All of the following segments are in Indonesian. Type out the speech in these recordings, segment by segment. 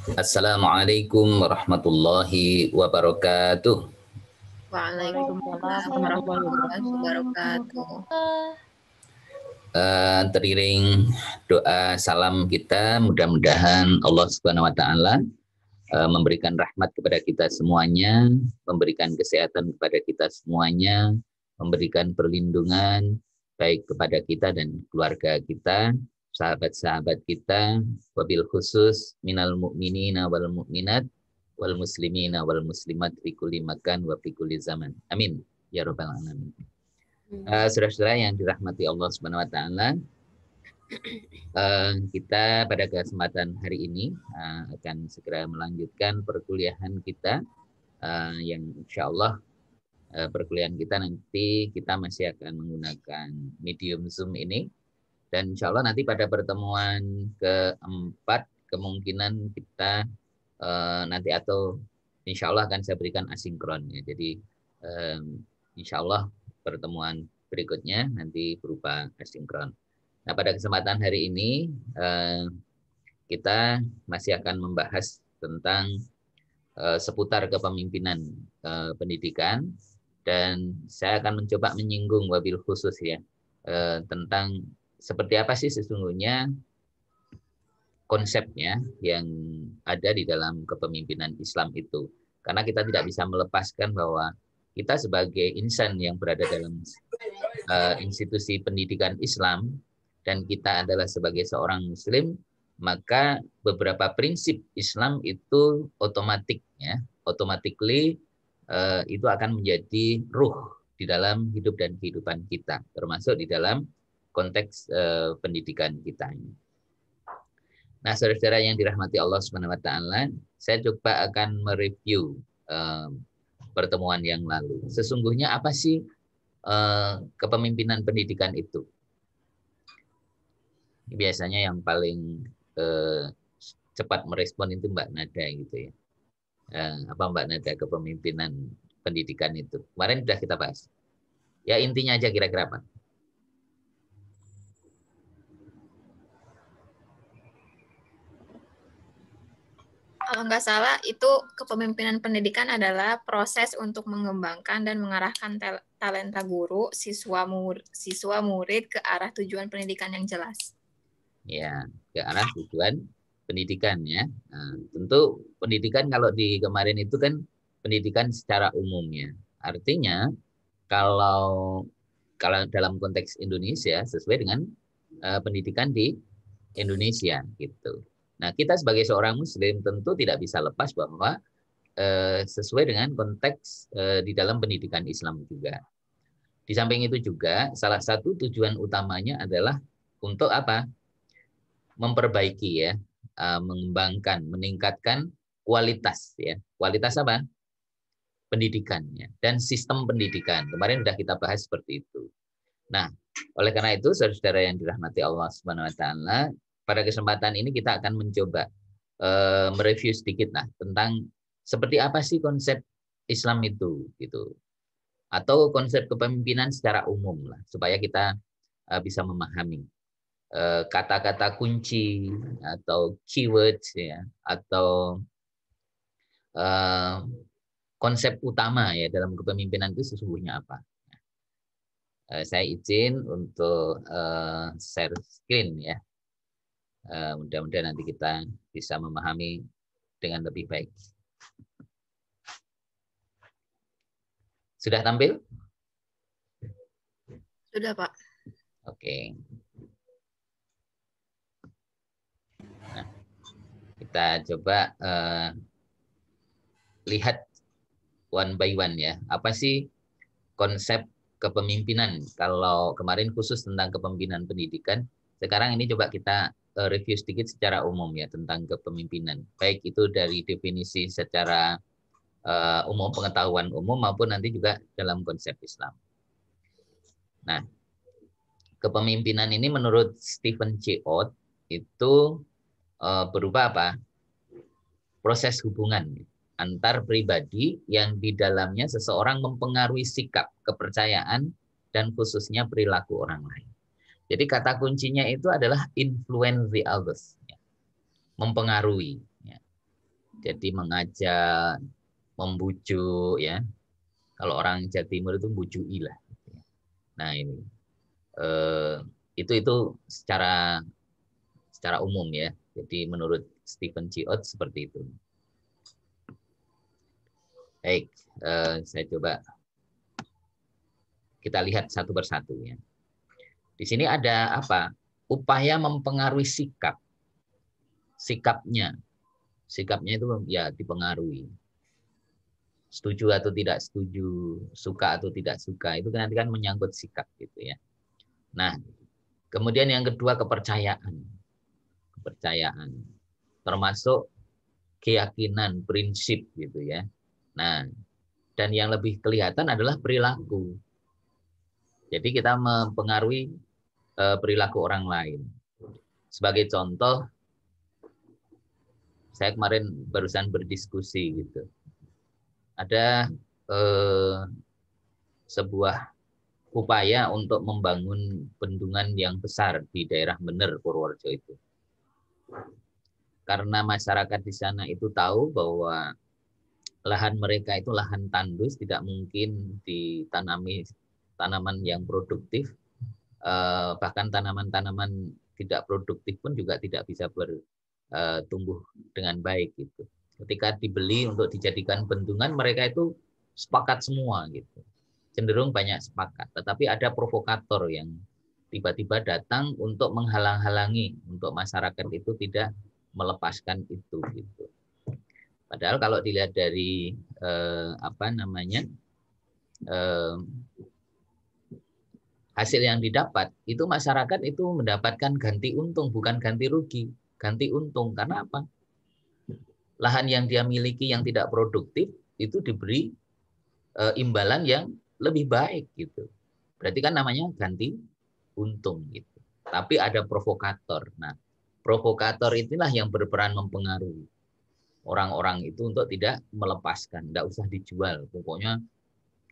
Assalamualaikum warahmatullahi wabarakatuh. Waalaikumsalam Waalaikumsalam warahmatullahi warahmatullahi wabarakatuh. wabarakatuh. Teriring doa salam kita, mudah-mudahan Allah Subhanahu Wa Taala memberikan rahmat kepada kita semuanya, memberikan kesehatan kepada kita semuanya, memberikan perlindungan baik kepada kita dan keluarga kita, sahabat-sahabat kita, wabil khusus minal mu'minina wal mu'minat wal muslimina wal muslimat fi kulli makan wa fi kulli zaman. Amin ya rabbal alamin. Saudara-saudara yang dirahmati Allah Subhanahu wa taala, kita pada kesempatan hari ini akan segera melanjutkan perkuliahan kita yang insya Allah perkuliahan kita nanti kita masih akan menggunakan medium Zoom ini, dan insya Allah nanti pada pertemuan keempat kemungkinan kita nanti atau insya Allah akan saya berikan asinkron ya. Jadi insya Allah pertemuan berikutnya nanti berupa asinkron. Nah, pada kesempatan hari ini kita masih akan membahas tentang seputar kepemimpinan pendidikan, dan saya akan mencoba menyinggung wabil khusus ya tentang seperti apa sih sesungguhnya konsepnya yang ada di dalam kepemimpinan Islam itu. Karena kita tidak bisa melepaskan bahwa kita sebagai insan yang berada dalam institusi pendidikan Islam dan kita adalah sebagai seorang muslim, maka beberapa prinsip Islam itu automatically itu akan menjadi ruh di dalam hidup dan kehidupan kita, termasuk di dalam konteks pendidikan kita ini. Nah, saudara-saudara yang dirahmati Allah Subhanahu wa taala, saya coba akan mereview pertemuan yang lalu. Sesungguhnya apa sih kepemimpinan pendidikan itu? Biasanya yang paling cepat merespon itu Mbak Nada gitu ya. Apa Mbak Nada kepemimpinan pendidikan itu? Kemarin sudah kita bahas. Ya intinya aja kira-kira apa? Kalau nggak salah, itu kepemimpinan pendidikan adalah proses untuk mengembangkan dan mengarahkan talenta guru, siswa murid ke arah tujuan pendidikan yang jelas. Ya, ke arah tujuan pendidikan ya. Nah, tentu pendidikan kalau di kemarin itu kan pendidikan secara umum ya. Artinya kalau dalam konteks Indonesia sesuai dengan pendidikan di Indonesia gitu. Nah, kita sebagai seorang muslim tentu tidak bisa lepas bahwa sesuai dengan konteks di dalam pendidikan Islam juga. Di samping itu juga salah satu tujuan utamanya adalah untuk apa? Memperbaiki ya, mengembangkan, meningkatkan kualitas ya. Kualitas apa? Pendidikannya dan sistem pendidikan. Kemarin sudah kita bahas seperti itu. Nah, oleh karena itu saudara-saudara yang dirahmati Allah Subhanahu wa taala, pada kesempatan ini kita akan mencoba mereview sedikit lah tentang seperti apa sih konsep Islam itu gitu. Atau konsep kepemimpinan secara umum lah supaya kita bisa memahami kata-kata kunci atau keywords ya, atau konsep utama ya dalam kepemimpinan itu sesungguhnya apa. Saya izin untuk share screen ya. Mudah-mudahan nanti kita bisa memahami dengan lebih baik. Sudah tampil? Sudah, Pak. Oke. Nah, kita coba lihat one by one ya. Apa sih konsep kepemimpinan? Kalau kemarin khusus tentang kepemimpinan pendidikan, sekarang ini coba kita review sedikit secara umum ya tentang kepemimpinan. Baik itu dari definisi secara umum, pengetahuan umum, maupun nanti juga dalam konsep Islam. Nah, kepemimpinan ini menurut Stephen C. Ott itu berupa apa? Proses hubungan antar pribadi yang di dalamnya seseorang mempengaruhi sikap, kepercayaan, dan khususnya perilaku orang lain. Jadi kata kuncinya itu adalah influence the others, mempengaruhi. Jadi mengajak, membujuk ya. Kalau orang Jawa Timur itu bujui lah. Nah ini itu secara umum ya. Jadi menurut Stephen Jihad seperti itu. Baik, saya coba kita lihat satu persatu ya. Di sini ada apa? Upaya mempengaruhi sikapnya. Sikapnya itu ya dipengaruhi. Setuju atau tidak setuju, suka atau tidak suka, itu nanti kan menyangkut sikap gitu ya. Nah, kemudian yang kedua kepercayaan. Kepercayaan. Termasuk keyakinan, prinsip gitu ya. Nah, dan yang lebih kelihatan adalah perilaku. Jadi kita mempengaruhi perilaku orang lain. Sebagai contoh, saya kemarin barusan berdiskusi gitu. Ada sebuah upaya untuk membangun bendungan yang besar di daerah Bener, Purworejo itu. Karena masyarakat di sana itu tahu bahwa lahan mereka itu lahan tandus, tidak mungkin ditanami tanaman yang produktif, bahkan tanaman-tanaman tidak produktif pun juga tidak bisa bertumbuh dengan baik gitu. Ketika dibeli untuk dijadikan bendungan, mereka itu sepakat semua gitu. Cenderung banyak sepakat, tetapi ada provokator yang tiba-tiba datang untuk menghalang-halangi untuk masyarakat itu tidak melepaskan itu gitu. Padahal kalau dilihat dari hasil yang didapat itu masyarakat itu mendapatkan ganti untung bukan ganti rugi, ganti untung karena apa? Lahan yang dia miliki yang tidak produktif itu diberi imbalan yang lebih baik gitu. Berarti kan namanya ganti untung gitu. Tapi ada provokator. Nah, provokator inilah yang berperan mempengaruhi orang-orang itu untuk tidak melepaskan, tidak usah dijual. Pokoknya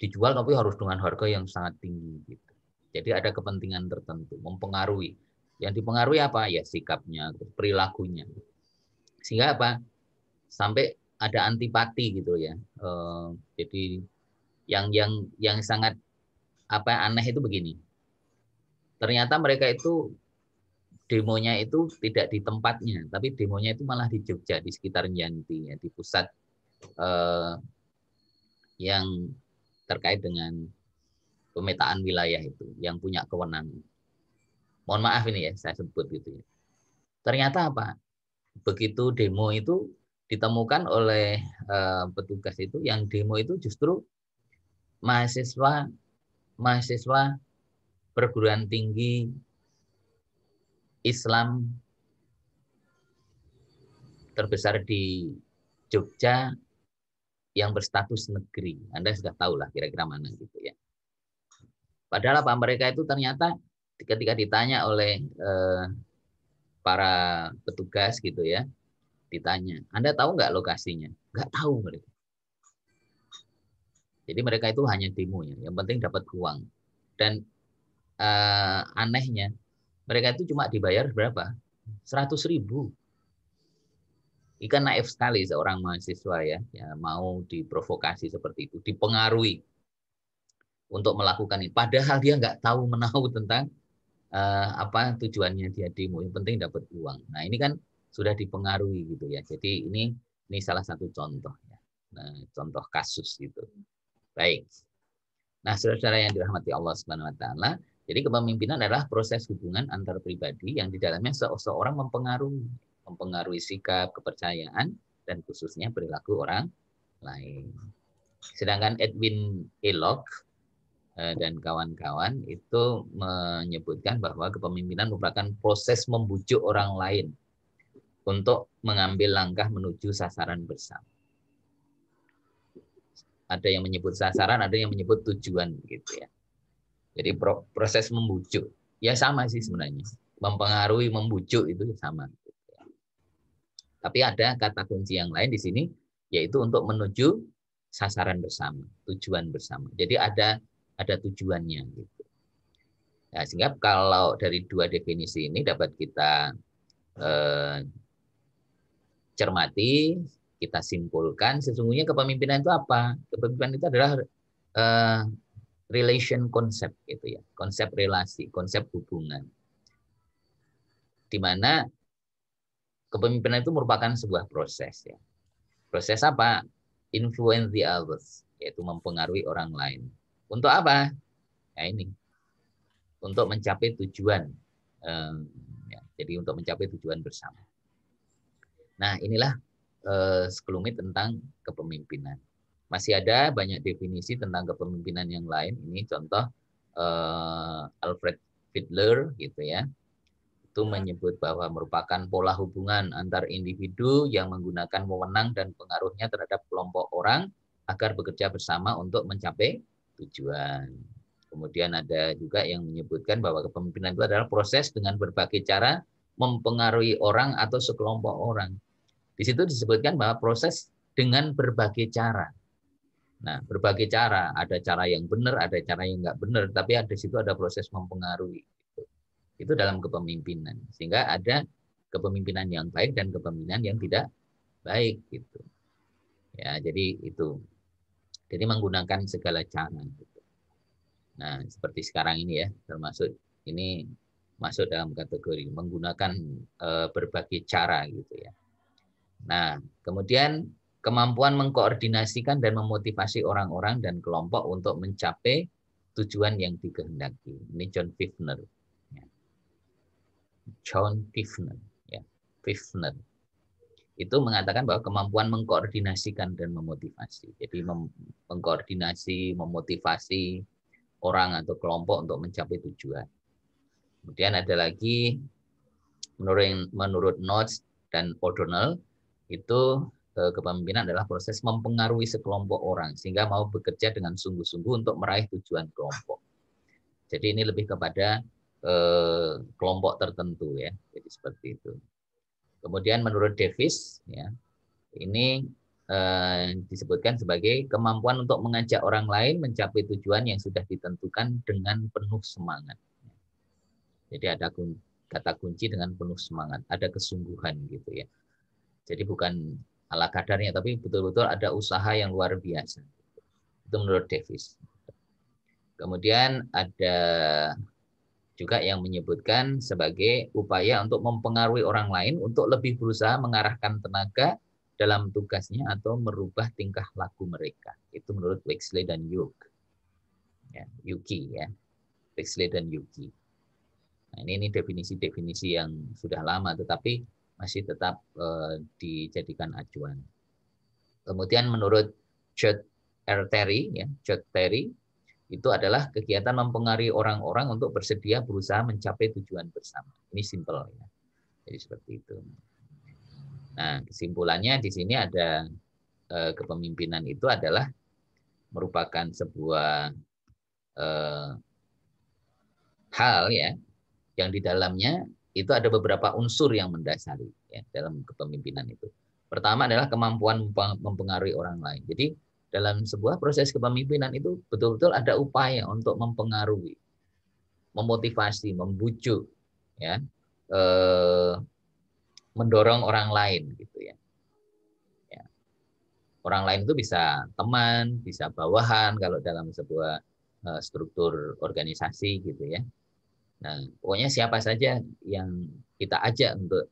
dijual tapi harus dengan harga yang sangat tinggi gitu. Jadi ada kepentingan tertentu mempengaruhi. Yang dipengaruhi apa? Ya sikapnya, perilakunya. Sehingga apa? Sampai ada antipati gitu ya. Jadi yang sangat aneh itu begini. Ternyata mereka itu demonya itu tidak di tempatnya, tapi demonya itu malah di Jogja, di sekitar Nyanti, ya, di pusat yang terkait dengan pemetaan wilayah itu, yang punya kewenangan. Mohon maaf ini ya, saya sebut gitu ya. Ternyata apa? Begitu demo itu ditemukan oleh petugas itu, yang demo itu justru mahasiswa perguruan tinggi Islam terbesar di Jogja yang berstatus negeri. Anda sudah tahu lah kira-kira mana gitu ya. Padahal apa mereka itu ternyata ketika ditanya oleh para petugas gitu ya, ditanya, Anda tahu nggak lokasinya? Nggak tahu mereka. Jadi mereka itu hanya demo ya, yang penting dapat uang. Dan anehnya, mereka itu cuma dibayar berapa? 100.000. Ikan naif sekali seorang mahasiswa ya mau diprovokasi seperti itu, dipengaruhi untuk melakukan ini. Padahal dia nggak tahu menahu tentang apa tujuannya dia demo. Yang penting dapat uang. Nah ini kan sudah dipengaruhi gitu ya. Jadi ini salah satu contoh ya. Nah, contoh kasus gitu. Baik. Nah, saudara-saudara yang dirahmati Allah Subhanahu wa taala, jadi kepemimpinan adalah proses hubungan antar pribadi yang di dalamnya seseorang mempengaruhi sikap, kepercayaan, dan khususnya perilaku orang lain. Sedangkan Edwin Elok dan kawan-kawan itu menyebutkan bahwa kepemimpinan merupakan proses membujuk orang lain untuk mengambil langkah menuju sasaran bersama. Ada yang menyebut sasaran, ada yang menyebut tujuan gitu ya. Jadi proses membujuk ya sama sih sebenarnya. Mempengaruhi, membujuk itu sama. Tapi ada kata kunci yang lain di sini yaitu untuk menuju sasaran bersama, tujuan bersama. Jadi ada tujuannya gitu. Nah, sehingga kalau dari dua definisi ini dapat kita cermati kita simpulkan sesungguhnya kepemimpinan itu apa? Kepemimpinan itu adalah relation concept gitu ya, konsep relasi, konsep hubungan, di mana kepemimpinan itu merupakan sebuah proses ya. Proses apa? Influence the others, yaitu mempengaruhi orang lain. Untuk apa? Nah ini, untuk mencapai tujuan. Ya, jadi untuk mencapai tujuan bersama. Nah inilah sekelumit tentang kepemimpinan. Masih ada banyak definisi tentang kepemimpinan yang lain. Ini contoh Alfred Fiedler gitu ya. Itu menyebut bahwa merupakan pola hubungan antar individu yang menggunakan wewenang dan pengaruhnya terhadap kelompok orang agar bekerja bersama untuk mencapai tujuan. Kemudian ada juga yang menyebutkan bahwa kepemimpinan itu adalah proses dengan berbagai cara mempengaruhi orang atau sekelompok orang. Di situ disebutkan bahwa proses dengan berbagai cara. Nah, berbagai cara, ada cara yang benar, ada cara yang nggak benar, tapi di situ ada proses mempengaruhi. Itu dalam kepemimpinan. Sehingga ada kepemimpinan yang baik dan kepemimpinan yang tidak baik gitu. Ya, jadi itu. Jadi menggunakan segala cara gitu. Nah, seperti sekarang ini ya, termasuk ini masuk dalam kategori menggunakan berbagai cara gitu ya. Nah, kemudian kemampuan mengkoordinasikan dan memotivasi orang-orang dan kelompok untuk mencapai tujuan yang dikehendaki. Ini John Fifner. John Fifner. Ya, Fifner. Itu mengatakan bahwa kemampuan mengkoordinasikan dan memotivasi. Jadi mengkoordinasi, memotivasi orang atau kelompok untuk mencapai tujuan. Kemudian ada lagi menurut Notes dan O'Donnell itu kepemimpinan adalah proses mempengaruhi sekelompok orang sehingga mau bekerja dengan sungguh-sungguh untuk meraih tujuan kelompok. Jadi ini lebih kepada kelompok tertentu ya. Jadi seperti itu. Kemudian menurut Davis ya, ini disebutkan sebagai kemampuan untuk mengajak orang lain mencapai tujuan yang sudah ditentukan dengan penuh semangat. Jadi ada kata kunci dengan penuh semangat, ada kesungguhan gitu ya. Jadi bukan ala kadarnya, tapi betul-betul ada usaha yang luar biasa. Itu menurut Davis. Kemudian ada juga yang menyebutkan sebagai upaya untuk mempengaruhi orang lain untuk lebih berusaha mengarahkan tenaga dalam tugasnya atau merubah tingkah laku mereka. Itu menurut Wexley dan Yuki ya. Wexley dan Yuki. Nah, ini definisi-definisi yang sudah lama tetapi masih tetap dijadikan acuan. Kemudian menurut Judd Terry itu adalah kegiatan mempengaruhi orang-orang untuk bersedia berusaha mencapai tujuan bersama. Ini simpel ya. Jadi seperti itu. Nah, kesimpulannya di sini ada kepemimpinan itu adalah merupakan sebuah hal ya yang di dalamnya itu ada beberapa unsur yang mendasari ya dalam kepemimpinan itu. Pertama adalah kemampuan mempengaruhi orang lain. Jadi dalam sebuah proses kepemimpinan itu betul-betul ada upaya untuk mempengaruhi, memotivasi, membujuk, ya, mendorong orang lain, gitu ya. Orang lain itu bisa teman, bisa bawahan kalau dalam sebuah struktur organisasi, gitu ya. Nah, pokoknya siapa saja yang kita ajak untuk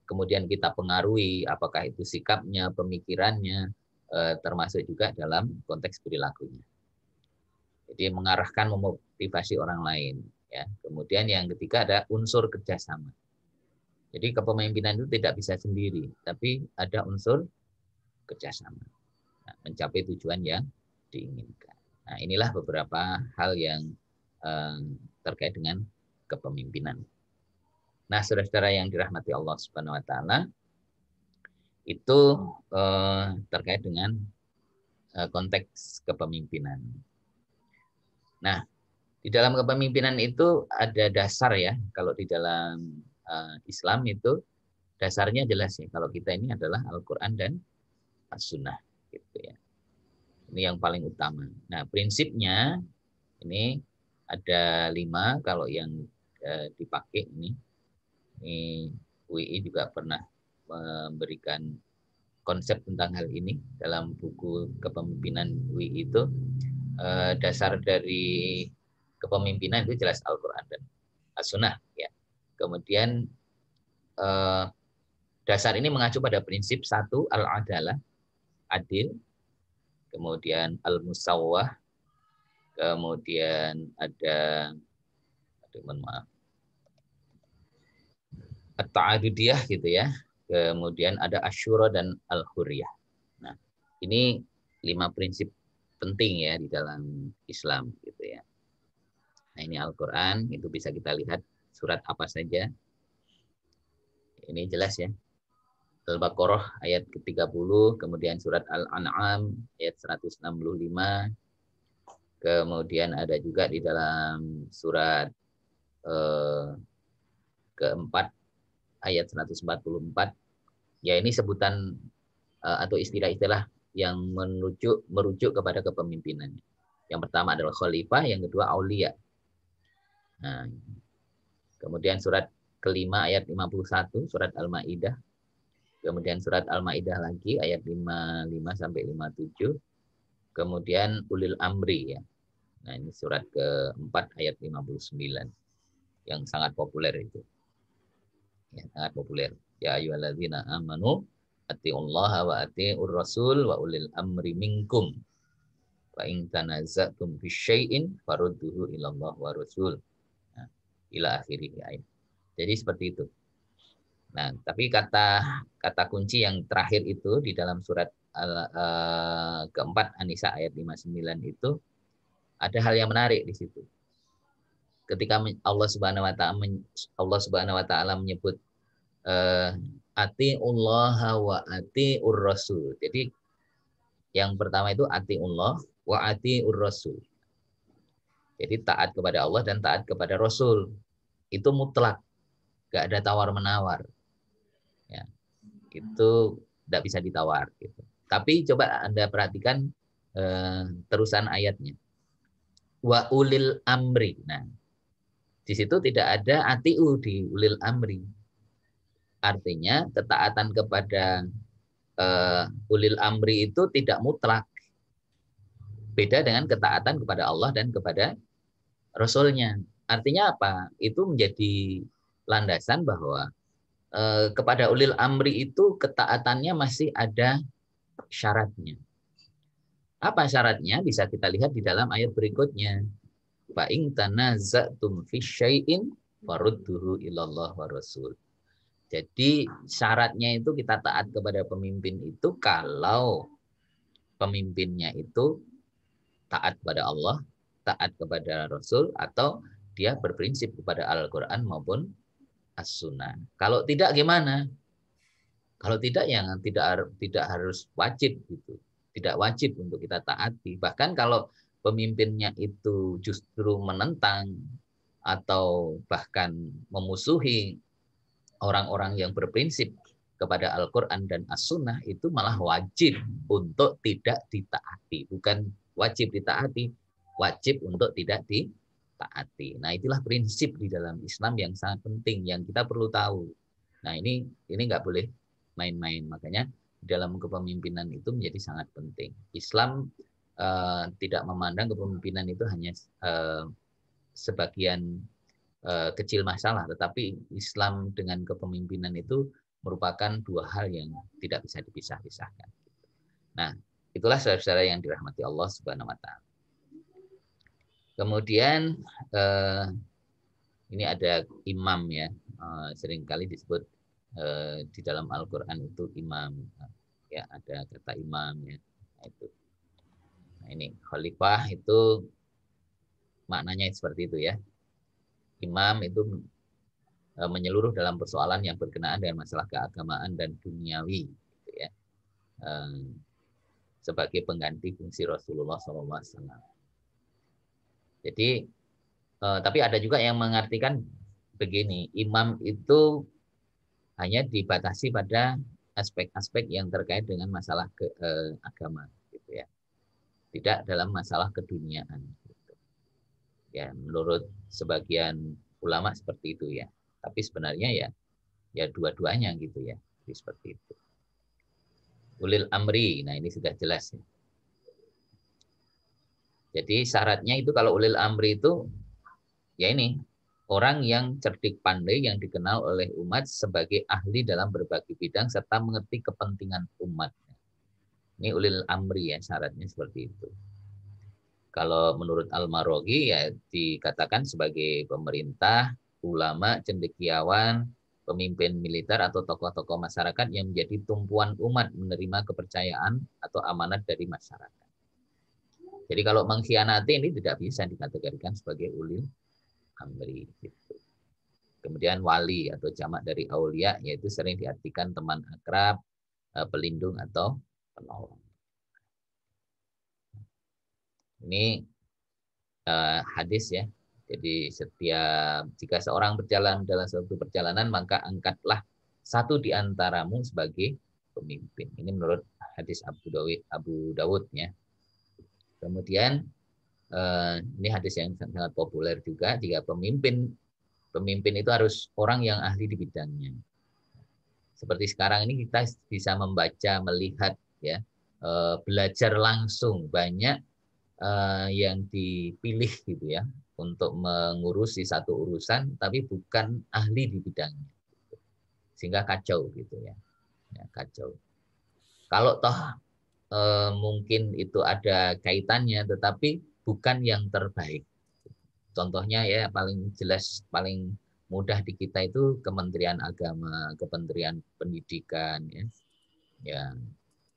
kemudian kita pengaruhi, apakah itu sikapnya, pemikirannya, termasuk juga dalam konteks perilakunya. Jadi mengarahkan, memotivasi orang lain. Ya. Kemudian yang ketiga ada unsur kerjasama. Jadi kepemimpinan itu tidak bisa sendiri, tapi ada unsur kerjasama. Nah, mencapai tujuan yang diinginkan. Nah, inilah beberapa hal yang terkait dengan kepemimpinan. Nah, saudara-saudara yang dirahmati Allah Subhanahu wa taala, itu terkait dengan konteks kepemimpinan. Nah, di dalam kepemimpinan itu ada dasar ya. Kalau di dalam Islam itu dasarnya jelas ya. Kalau kita ini adalah Al-Quran dan As-Sunnah. Gitu ya. Ini yang paling utama. Nah, prinsipnya ini ada 5 kalau yang dipakai ini UI juga pernah memberikan konsep tentang hal ini dalam buku Kepemimpinan UI itu. Dasar dari kepemimpinan itu jelas Al-Quran dan As-Sunnah. Ya. Kemudian dasar ini mengacu pada prinsip satu, al-adalah, adil. Kemudian al-musawwah. Kemudian ada, mohon maaf, at-ta'adudiyah gitu ya. Kemudian ada asyura dan al-huriyah. Nah, ini 5 prinsip penting ya di dalam Islam gitu ya. Nah, ini Al-Qur'an, itu bisa kita lihat surat apa saja. Ini jelas ya. Al-Baqarah ayat ke-30, kemudian surat Al-An'am ayat 165. Kemudian ada juga di dalam surat keempat ayat 144. Ya, ini sebutan atau istilah-istilah yang merujuk kepada kepemimpinan. Yang pertama adalah khalifah, yang kedua aulia. Nah, kemudian surat kelima ayat 51, surat Al-Maidah. Kemudian surat Al-Maidah lagi ayat 55 sampai 57. Kemudian ulil amri ya. Nah, ini surat keempat ayat 59 yang sangat populer itu. Ya, sangat populer. Ya ayyuhalladzina amanu atiullaha wa atiur rasul wa ulil amri minkum. Fa in tanaza'tum fi syai'in farudduhu ila Allah wa rasul. Nah, ila akhirih ayat. Jadi seperti itu. Nah, tapi kata kunci yang terakhir itu di dalam surat keempat An-Nisa ayat 59 itu ada hal yang menarik di situ. Ketika Allah Subhanahu wa taala menyebut atiullaha wa atiur rasul. Jadi yang pertama itu atiullah wa atiur rasul. Jadi taat kepada Allah dan taat kepada Rasul. Itu mutlak. Gak ada tawar-menawar. Ya, itu tidak bisa ditawar. Gitu. Tapi coba Anda perhatikan terusan ayatnya. Wa ulil amri. Nah, di situ tidak ada atiu di ulil amri. Artinya ketaatan kepada ulil amri itu tidak mutlak. Beda dengan ketaatan kepada Allah dan kepada Rasulnya. Artinya apa? Itu menjadi landasan bahwa kepada ulil amri itu ketaatannya masih ada syaratnya. Apa syaratnya? Bisa kita lihat di dalam ayat berikutnya. Fa in tanaza'tum fi syai'in farudduhu ilallah wa rasul. Jadi syaratnya itu kita taat kepada pemimpin itu kalau pemimpinnya itu taat kepada Allah, taat kepada Rasul, atau dia berprinsip kepada Al-Quran maupun As-Sunnah. Kalau tidak gimana? Kalau tidak ya tidak harus wajib gitu. Tidak wajib untuk kita taati. Bahkan kalau pemimpinnya itu justru menentang atau bahkan memusuhi orang-orang yang berprinsip kepada Al-Quran dan As-Sunnah, itu malah wajib untuk tidak ditaati. Bukan wajib ditaati, wajib untuk tidak ditaati. Nah, itulah prinsip di dalam Islam yang sangat penting, yang kita perlu tahu. Nah, ini nggak boleh main-main. Makanya dalam kepemimpinan itu menjadi sangat penting. Islam tidak memandang kepemimpinan itu hanya sebagian kecil masalah, tetapi Islam dengan kepemimpinan itu merupakan dua hal yang tidak bisa dipisah-pisahkan. Nah, itulah saudara-saudara yang dirahmati Allah Subhanahu wa taala. Kemudian ini ada imam ya, seringkali disebut di dalam Al-Qur'an itu imam. Ya, ada kata imam ya. Itu. Nah, ini khalifah itu maknanya seperti itu ya. Imam itu menyeluruh dalam persoalan yang berkenaan dengan masalah keagamaan dan duniawi, gitu ya. Sebagai pengganti fungsi Rasulullah SAW. Jadi, tapi ada juga yang mengartikan begini, imam itu hanya dibatasi pada aspek-aspek yang terkait dengan masalah agama, gitu ya. Tidak dalam masalah keduniaan. Gitu. Ya, menurut sebagian ulama seperti itu ya. Tapi sebenarnya ya dua-duanya gitu ya. Jadi seperti itu. ulil amri. Nah, ini sudah jelas. Jadi syaratnya itu kalau ulil amri itu ya ini orang yang cerdik pandai yang dikenal oleh umat sebagai ahli dalam berbagai bidang serta mengerti kepentingan umat. Ini ulil amri ya syaratnya seperti itu. Kalau menurut Al-Maroghi ya dikatakan sebagai pemerintah, ulama, cendekiawan, pemimpin militer atau tokoh-tokoh masyarakat yang menjadi tumpuan umat menerima kepercayaan atau amanat dari masyarakat. Jadi kalau mengkhianati ini tidak bisa dikategorikan sebagai ulil amri. Gitu. Kemudian wali atau jamak dari aulia yaitu sering diartikan teman akrab, pelindung atau penolong. Ini hadis ya. Jadi jika seorang berjalan dalam suatu perjalanan maka angkatlah satu di antaramu sebagai pemimpin. Ini menurut hadis Abu Dawud ya. Kemudian ini hadis yang sangat populer juga jika pemimpin itu harus orang yang ahli di bidangnya. Seperti sekarang ini kita bisa membaca, melihat ya, belajar langsung banyak yang dipilih gitu ya untuk mengurusi satu urusan tapi bukan ahli di bidangnya sehingga kacau gitu ya, kacau kalau toh mungkin itu ada kaitannya tetapi bukan yang terbaik. Contohnya ya paling jelas paling mudah di kita itu Kementerian Agama, Kementerian Pendidikan ya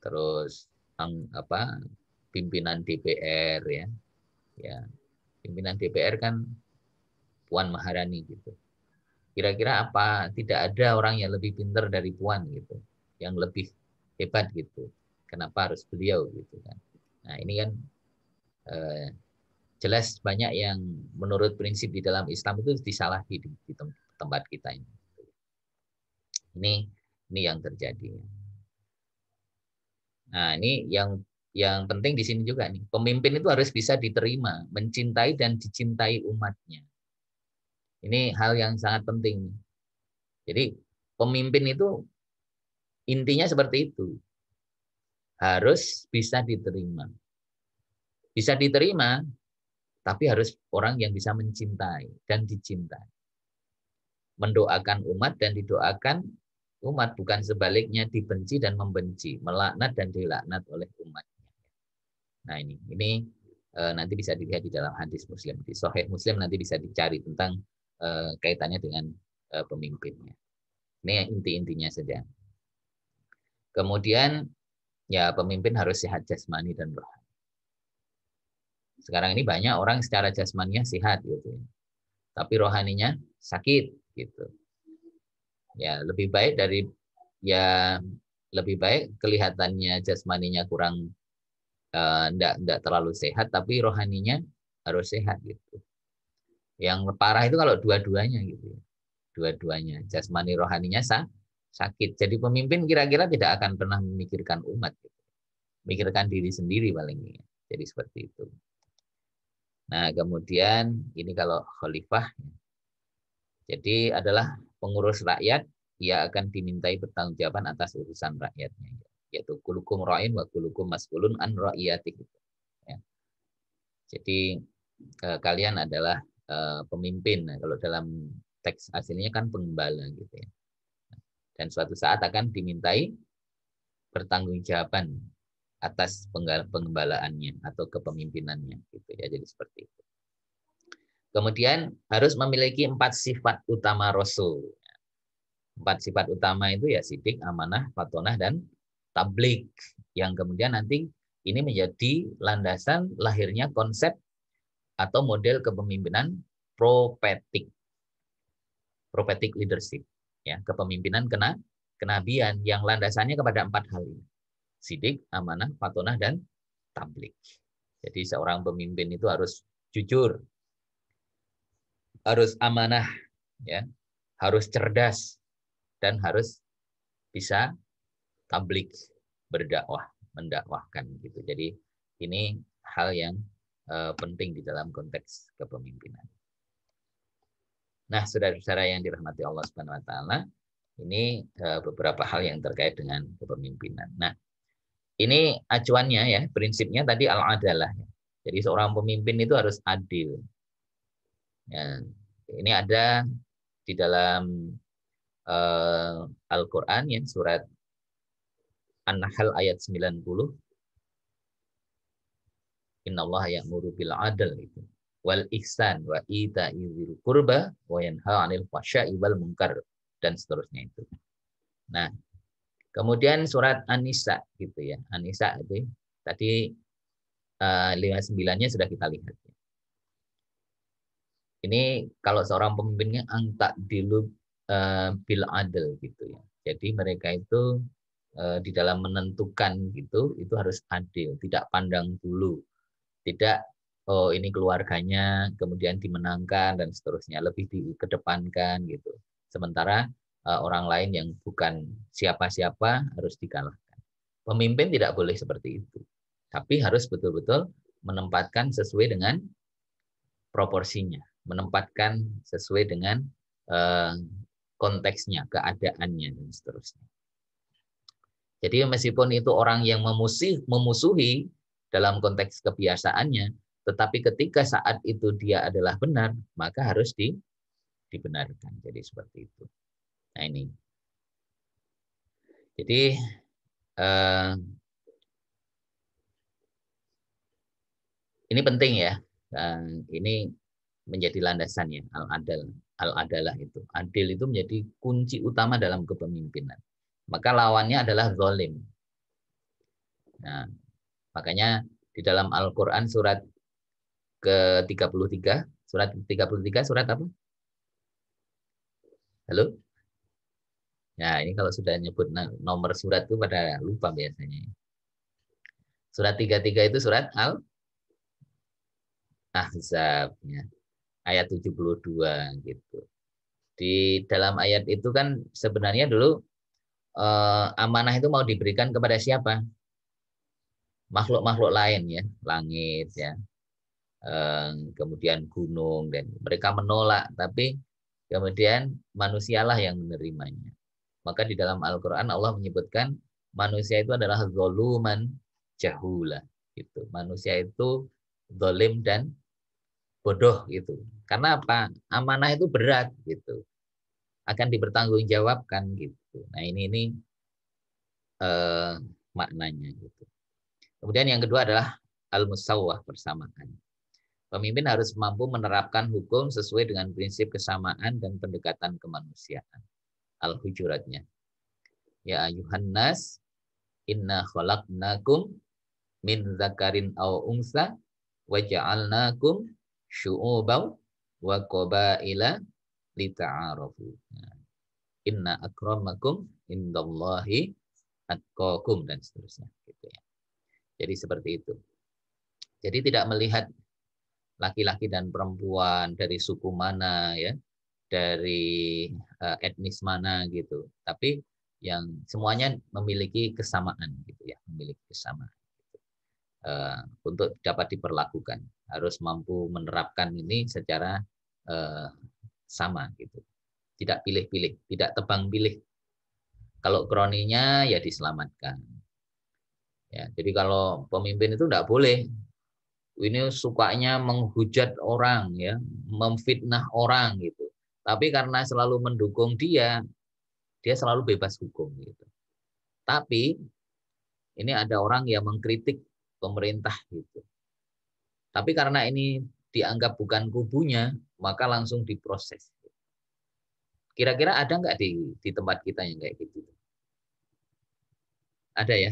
terus pimpinan DPR ya pimpinan DPR kan Puan Maharani gitu. Kira-kira apa tidak ada orang yang lebih pintar dari Puan gitu, yang lebih hebat gitu. Kenapa harus beliau gitu kan? Nah ini kan jelas banyak yang menurut prinsip di dalam Islam itu disalahi di tempat kita ini. Ini yang terjadi. Nah ini yang penting di sini juga nih, pemimpin itu harus bisa diterima, mencintai dan dicintai umatnya. Ini hal yang sangat penting. Jadi pemimpin itu intinya seperti itu. Harus bisa diterima. Bisa diterima, tapi harus orang yang bisa mencintai dan dicintai. Mendoakan umat dan didoakan umat, bukan sebaliknya dibenci dan membenci, melaknat dan dilaknat oleh umatnya. Nah ini nanti bisa dilihat di dalam hadis Muslim. Di Sahih Muslim nanti bisa dicari tentang kaitannya dengan pemimpinnya. Ini inti-intinya saja. Kemudian ya pemimpin harus sehat jasmani dan rohani. Sekarang ini banyak orang secara jasmaninya sehat gitu, tapi rohaninya sakit gitu. Ya lebih baik kelihatannya jasmaninya kurang enggak terlalu sehat, tapi rohaninya harus sehat gitu. Yang parah itu kalau dua-duanya gitu. Dua-duanya jasmani rohaninya sakit. Jadi pemimpin kira-kira tidak akan pernah memikirkan umat gitu. Mikirkan diri sendiri paling. Jadi seperti itu. Nah, kemudian ini kalau khalifah, jadi adalah pengurus rakyat, ia akan dimintai pertanggungjawaban atas urusan rakyatnya, yaitu kulukum ra'in wa kulukum mas'ulun an ra'iyatih. Ya. Jadi kalian adalah pemimpin. Nah, kalau dalam teks aslinya kan penggembala gitu ya. Dan suatu saat akan dimintai pertanggungjawaban atas penggembalaannya atau kepemimpinannya gitu ya. Jadi seperti itu. Kemudian harus memiliki 4 sifat utama Rasul. 4 sifat utama itu ya sidik, amanah, fatonah, dan tablik. Yang kemudian nanti ini menjadi landasan lahirnya konsep atau model kepemimpinan prophetic. Prophetic leadership. Ya, kepemimpinan kenabian yang landasannya kepada 4 hal ini. Sidik, amanah, fatonah, dan tablik. Jadi seorang pemimpin itu harus jujur, harus amanah, ya, harus cerdas, dan harus bisa tablik, berdakwah, mendakwahkan gitu. Jadi ini hal yang penting di dalam konteks kepemimpinan. Nah, saudara-saudara yang dirahmati Allah Subhanahu wa taala, ini beberapa hal yang terkait dengan kepemimpinan. Nah, Ini acuannya ya, prinsipnya tadi al-adalah. Jadi seorang pemimpin itu harus adil. Ya, ini ada di dalam Al-Quran ya, surat An-Nahl ayat 90. Innallaha ya'muru bil adl itu. Wal ihsan wa ita'i dzil qurba wa yanha 'anil fahsya'i wal munkar dan seterusnya itu. Nah, kemudian surat An-Nisa gitu ya. An-Nisa itu tadi 59-nya sudah kita lihat. Ini kalau seorang pemimpinnya angkat dilu bil adil gitu ya. Jadi mereka itu di dalam menentukan gitu itu harus adil, tidak pandang bulu, tidak oh ini keluarganya kemudian dimenangkan dan seterusnya, lebih dikedepankan gitu. Sementara orang lain yang bukan siapa-siapa harus dikalahkan. Pemimpin tidak boleh seperti itu. Tapi harus betul-betul menempatkan sesuai dengan proporsinya, menempatkan sesuai dengan konteksnya, keadaannya dan seterusnya. Jadi meskipun itu orang yang memusuhi dalam konteks kebiasaannya, tetapi ketika saat itu dia adalah benar, maka harus dibenarkan. Jadi seperti itu. Nah ini. Jadi ini penting ya. Ini menjadi landasannya al-adalah itu. Adil itu menjadi kunci utama dalam kepemimpinan. Maka lawannya adalah zalim. Nah, makanya di dalam Al-Qur'an surat ke-33, surat 33 surat apa? Halo? Nah, ini kalau sudah nyebut nomor surat itu pada lupa biasanya. Surat 33 itu surat Al-Ahzab ya. Ayat 72 gitu. Di dalam ayat itu kan sebenarnya dulu amanah itu mau diberikan kepada siapa? Makhluk-makhluk lain ya, langit ya, kemudian gunung dan mereka menolak, tapi kemudian manusialah yang menerimanya. Maka di dalam Al-Quran Allah menyebutkan manusia itu adalah zoluman jahula. Gitu. Manusia itu zolim dan bodoh gitu. Karena apa? Amanah itu berat gitu. Akan dipertanggungjawabkan gitu. Nah ini maknanya gitu. Kemudian yang kedua adalah al-musawwah, persamaan. Pemimpin harus mampu menerapkan hukum sesuai dengan prinsip kesamaan dan pendekatan kemanusiaan. Al-Hujuratnya. Ya ayuhan nas, inna khalaqnakum min zakarin aw unsa wa ja'alnakum syu'uban wa qabaila lita'arafu. Inna akramakum indallahi atqakum dan seterusnya gitu ya. Jadi seperti itu. Jadi tidak melihat laki-laki dan perempuan dari suku mana ya, dari etnis mana gitu. Tapi yang semuanya memiliki kesamaan gitu ya, memiliki kesamaan gitu. Untuk dapat diperlakukan harus mampu menerapkan ini secara sama gitu. Tidak pilih-pilih, tidak tebang pilih. Kalau kroninya ya diselamatkan. Ya, jadi kalau pemimpin itu tidak boleh ini sukanya menghujat orang ya, memfitnah orang gitu. Tapi karena selalu mendukung dia selalu bebas hukum gitu. Tapi ini ada orang yang mengkritik pemerintah gitu. Tapi karena ini dianggap bukan kubunya, maka langsung diproses. Kira-kira ada nggak di tempat kita yang kayak gitu? Ada ya?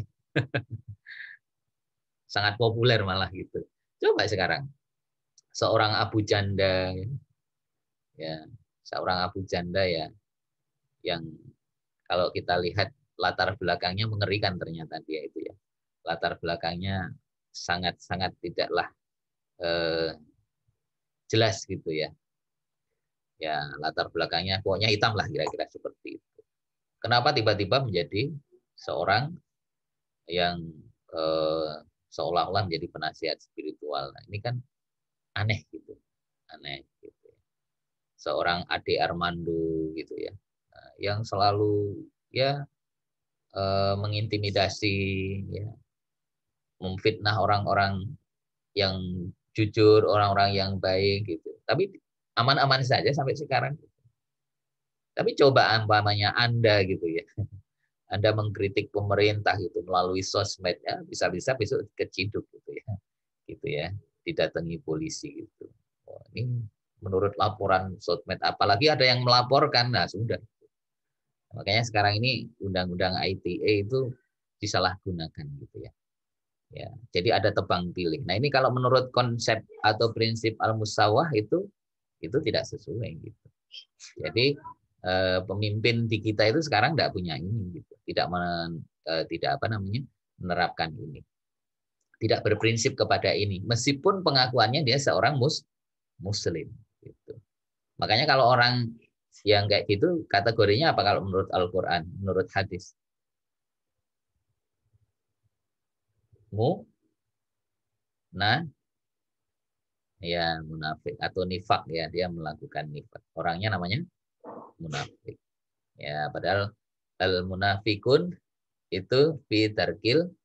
Sangat populer malah gitu. Coba sekarang seorang Abu Janda ya, seorang Abu Janda ya yang kalau kita lihat latar belakangnya mengerikan ternyata dia itu ya. Latar belakangnya sangat-sangat tidaklah jelas gitu ya. Ya, latar belakangnya pokoknya hitam lah kira-kira seperti itu. Kenapa tiba-tiba menjadi seorang yang seolah-olah menjadi penasihat spiritual. Nah, ini kan aneh gitu. Aneh gitu. Seorang Ade Armando gitu ya. Yang selalu ya mengintimidasi ya, memfitnah orang-orang yang jujur, orang-orang yang baik gitu. Tapi aman-aman saja sampai sekarang. Tapi coba umpamanya Anda gitu ya. Anda mengkritik pemerintah itu melalui sosmed ya, bisa-bisa besok keciduk gitu ya. Gitu ya, didatangi polisi gitu. Oh, ini menurut laporan sosmed, apalagi ada yang melaporkan, nah sudah. Makanya sekarang ini undang-undang ITE itu disalahgunakan gitu ya. Ya, jadi ada tebang pilih. Nah, ini kalau menurut konsep atau prinsip al-musawah itu tidak sesuai gitu. Jadi pemimpin di kita itu sekarang tidak punya ini gitu. Tidak apa namanya? Menerapkan ini. Tidak berprinsip kepada ini meskipun pengakuannya dia seorang muslim gitu. Makanya kalau orang yang kayak gitu kategorinya apa kalau menurut Al-Qur'an, menurut hadis? Nah, ya munafik atau nifak ya, dia melakukan nifak. Orangnya namanya munafik. Ya, padahal al munafikun itu fi tarkil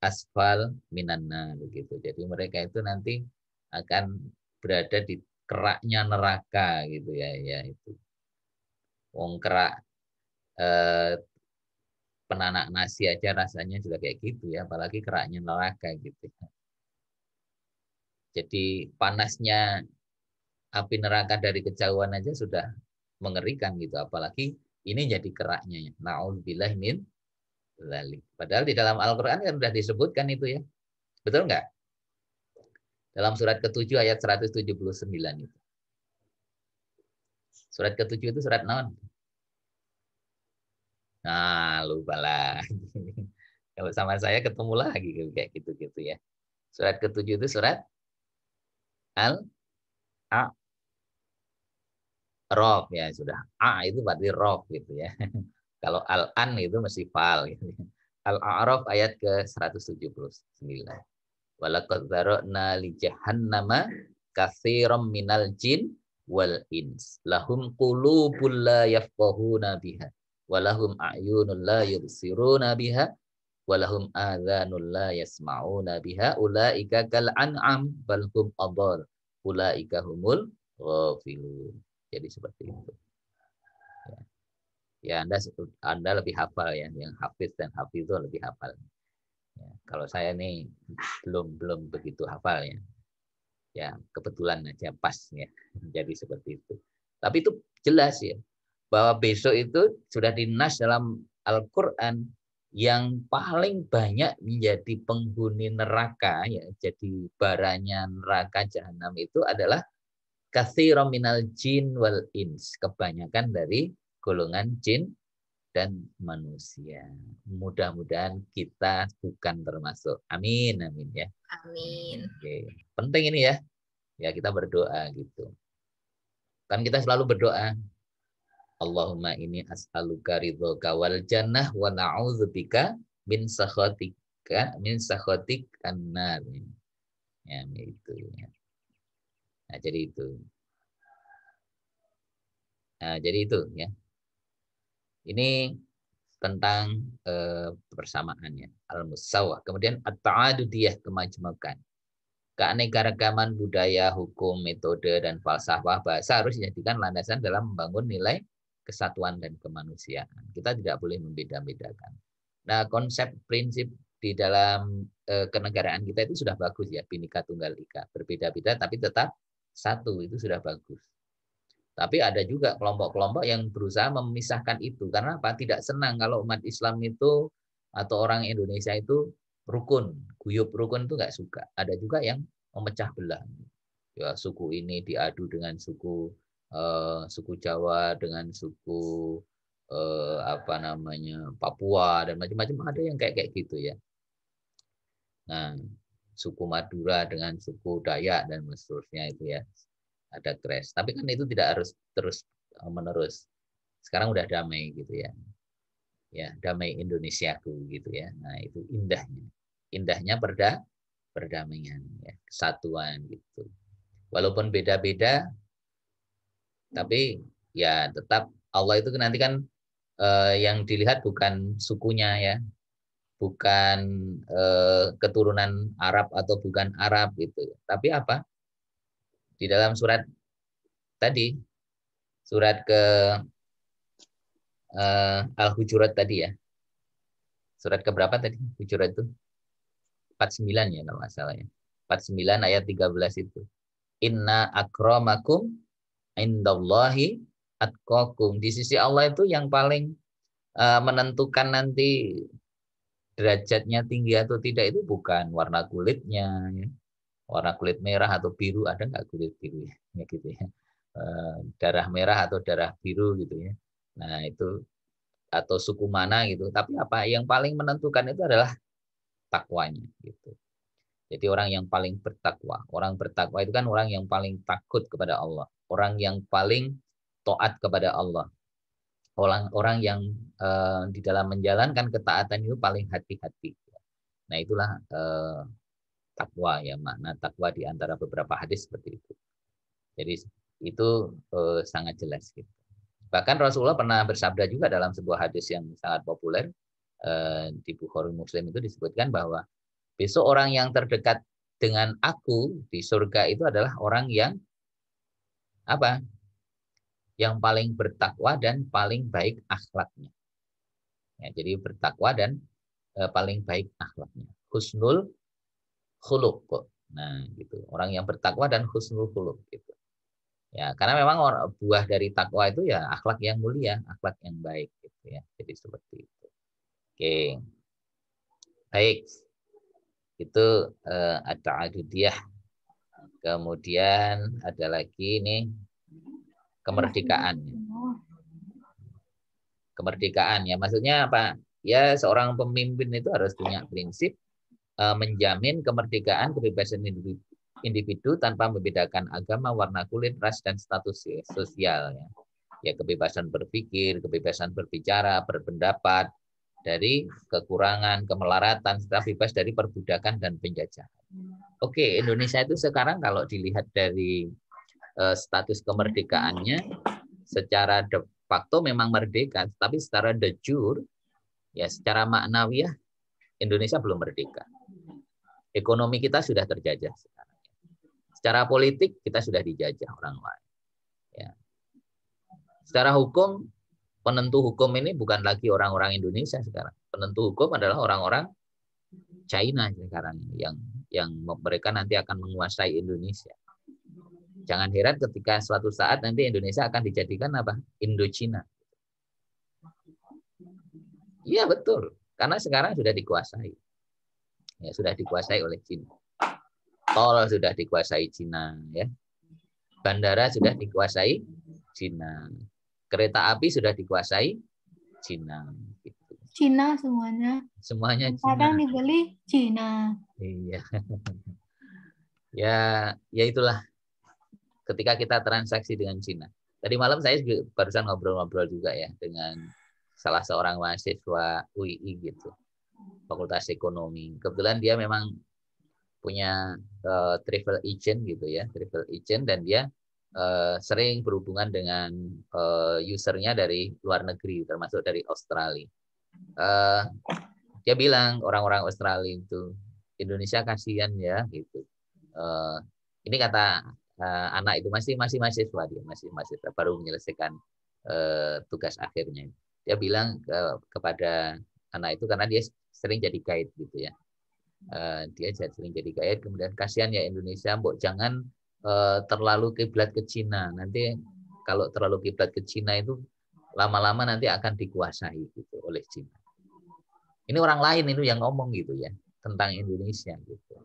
asfal minanna begitu. Jadi mereka itu nanti akan berada di keraknya neraka gitu ya, ya itu. Wong kerak eh, penanak nasi aja rasanya juga kayak gitu ya, apalagi keraknya neraka gitu. Jadi panasnya api neraka dari kejauhan aja sudah mengerikan gitu, apalagi ini jadi keraknya ya. Nauzubillah min dzalik. Padahal di dalam Al-Qur'an kan sudah disebutkan itu ya. Betul nggak? Dalam surat ke-7 ayat 179 itu. Surat ke-7 itu surat naon? Nah, lupa lah. Kalau sama saya ketemu lagi kayak gitu-gitu ya. Surat ke-7 itu surat Al-A'raf ya sudah. A itu berarti rof gitu ya. Kalau Al-An itu mesti fal gitu. Al-A'raf ayat ke-179. Walaqad dzara'na li jahannama katsiran minal jin wal ins. Lahum qulubun la yafqahuna biha. Walahum a'yunun la yubsiruna biha. Walahum adhanun la yasma'una biha. Ulaika kal an'am bal hum adall. Ulaika humul ghafilun. Jadi seperti itu. Ya, Anda lebih hafal ya, yang hafiz dan hafizul lebih hafal. Ya, kalau saya nih belum begitu hafal ya. Ya, kebetulan aja pas ya. Jadi seperti itu. Tapi itu jelas ya bahwa besok itu sudah dinas dalam Al-Qur'an yang paling banyak menjadi penghuni neraka ya, jadi baranya neraka jahanam itu adalah katsiran minal jin wal ins, kebanyakan dari golongan jin dan manusia. Mudah-mudahan kita bukan termasuk. Amin, amin ya. Amin. Oke. Penting ini ya. Ya kita berdoa gitu. Kan kita selalu berdoa. Allahumma ini as'aluka ridhoka wal jannah wa na'udzubika min sakhatik annar. Ya, itu ya. Nah, jadi itu. Nah, jadi itu ya. Ini tentang persamaannya al-musawah. Kemudian at-ta'adudiyah, kemajmukan. Keanekaragaman budaya, hukum, metode, dan falsafah bahasa harus dijadikan landasan dalam membangun nilai kesatuan dan kemanusiaan. Kita tidak boleh membeda-bedakan. Nah, konsep prinsip di dalam kenegaraan kita itu sudah bagus ya, Bhinneka Tunggal Ika. Berbeda-beda tapi tetap satu, itu sudah bagus. Tapi ada juga kelompok-kelompok yang berusaha memisahkan itu. Karena apa? Tidak senang kalau umat Islam itu atau orang Indonesia itu rukun. Guyub rukun itu nggak suka. Ada juga yang memecah belah. Ya, suku ini diadu dengan suku Jawa, dengan suku apa namanya Papua, dan macam-macam. Ada yang kayak gitu ya. Nah, suku Madura dengan suku Dayak dan seterusnya itu ya. Ada crash. Tapi kan itu tidak harus terus menerus. Sekarang udah damai gitu ya. Ya, damai Indonesiaku gitu ya. Nah, itu indahnya. Indahnya perdamaian ya, kesatuan gitu. Walaupun beda-beda tapi ya tetap Allah itu nanti kan yang dilihat bukan sukunya ya. bukan keturunan Arab atau bukan Arab gitu. Tapi apa? Di dalam surat tadi, surat ke Al-Hujurat tadi ya. Surat ke berapa tadi? Hujurat itu 49 ya kalau nggak salah ya. 49 ayat 13 itu. Inna akramakum indallahi atqakum. Di sisi Allah itu yang paling menentukan nanti derajatnya tinggi atau tidak itu bukan warna kulitnya, ya. Warna kulit merah atau biru, ada nggak kulit biru ya, ya gitu ya. Darah merah atau darah biru gitu ya. Nah itu atau suku mana gitu. Tapi apa yang paling menentukan itu adalah takwanya gitu. Jadi orang yang paling bertakwa. Orang bertakwa itu kan orang yang paling takut kepada Allah. Orang yang paling taat kepada Allah. Orang-orang yang di dalam menjalankan ketaatan itu paling hati-hati. Nah itulah takwa ya, makna takwa di antara beberapa hadis seperti itu. Jadi itu sangat jelas gitu. Bahkan Rasulullah pernah bersabda juga dalam sebuah hadis yang sangat populer di Bukhari Muslim itu disebutkan bahwa besok orang yang terdekat dengan aku di surga itu adalah orang yang apa? Yang paling bertakwa dan paling baik akhlaknya. Ya, jadi bertakwa dan paling baik akhlaknya. Husnul khuluq. Nah, gitu. Orang yang bertakwa dan husnul khuluq gitu. Ya, karena memang buah dari takwa itu ya akhlak yang mulia, akhlak yang baik gitu ya. Jadi seperti itu. Oke. Baik. Itu at-ta'adudiyah. Kemudian ada lagi nih kemerdekaan. Kemerdekaan ya, maksudnya apa? Ya, seorang pemimpin itu harus punya prinsip menjamin kemerdekaan, kebebasan individu tanpa membedakan agama, warna kulit, ras, dan status sosial. Ya, kebebasan berpikir, kebebasan berbicara, berpendapat, dari kekurangan, kemelaratan, serta bebas dari perbudakan dan penjajahan. Oke, Indonesia itu sekarang kalau dilihat dari status kemerdekaannya, secara de facto memang merdeka, tapi secara de jure, ya secara maknawiah Indonesia belum merdeka. Ekonomi kita sudah terjajah sekarang. Secara politik kita sudah dijajah orang lain. Ya. Secara hukum, penentu hukum ini bukan lagi orang-orang Indonesia sekarang. Penentu hukum adalah orang-orang China sekarang yang mereka nanti akan menguasai Indonesia. Jangan heran ketika suatu saat nanti Indonesia akan dijadikan apa? Indochina. Iya betul, karena sekarang sudah dikuasai. Ya, sudah dikuasai oleh Cina. Tol sudah dikuasai Cina, ya. Bandara sudah dikuasai Cina. Kereta api sudah dikuasai Cina. Gitu. Cina semuanya. Semuanya Cina. Kadang dibeli Cina. Iya. Ya itulah. Ketika kita transaksi dengan Cina. Tadi malam saya barusan ngobrol-ngobrol juga ya dengan salah seorang mahasiswa UI gitu, Fakultas Ekonomi. Kebetulan dia memang punya travel agent gitu ya, travel agent, dan dia sering berhubungan dengan usernya dari luar negeri, termasuk dari Australia. Dia bilang orang-orang Australia itu Indonesia kasihan ya gitu. Ini kata anak itu masih mahasiswa, dia masih mahasiswa baru menyelesaikan tugas akhirnya. Dia bilang kepada anak itu karena dia sering jadi guide gitu ya. Dia sering jadi guide, kemudian kasihan ya Indonesia, mbok jangan terlalu kiblat ke Cina. Nanti kalau terlalu kiblat ke Cina itu lama-lama nanti akan dikuasai gitu oleh Cina. Ini orang lain itu yang ngomong gitu ya tentang Indonesia gitu.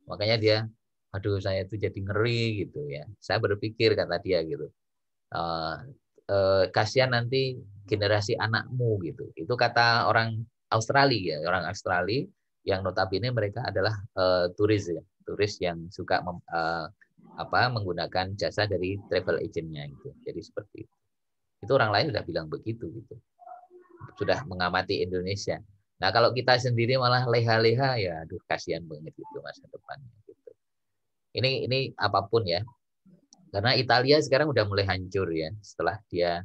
Makanya dia, aduh saya itu jadi ngeri gitu ya. Saya berpikir kata dia gitu, kasihan nanti generasi anakmu gitu. Itu kata orang Australia ya, orang Australia yang notabene mereka adalah turis ya, turis yang suka menggunakan jasa dari travel agentnya gitu. Jadi seperti itu. Itu orang lain sudah bilang begitu gitu. Sudah mengamati Indonesia. Nah kalau kita sendiri malah leha-leha ya, aduh kasihan banget gitu masa depannya gitu. Ini apapun ya, karena Italia sekarang udah mulai hancur ya setelah dia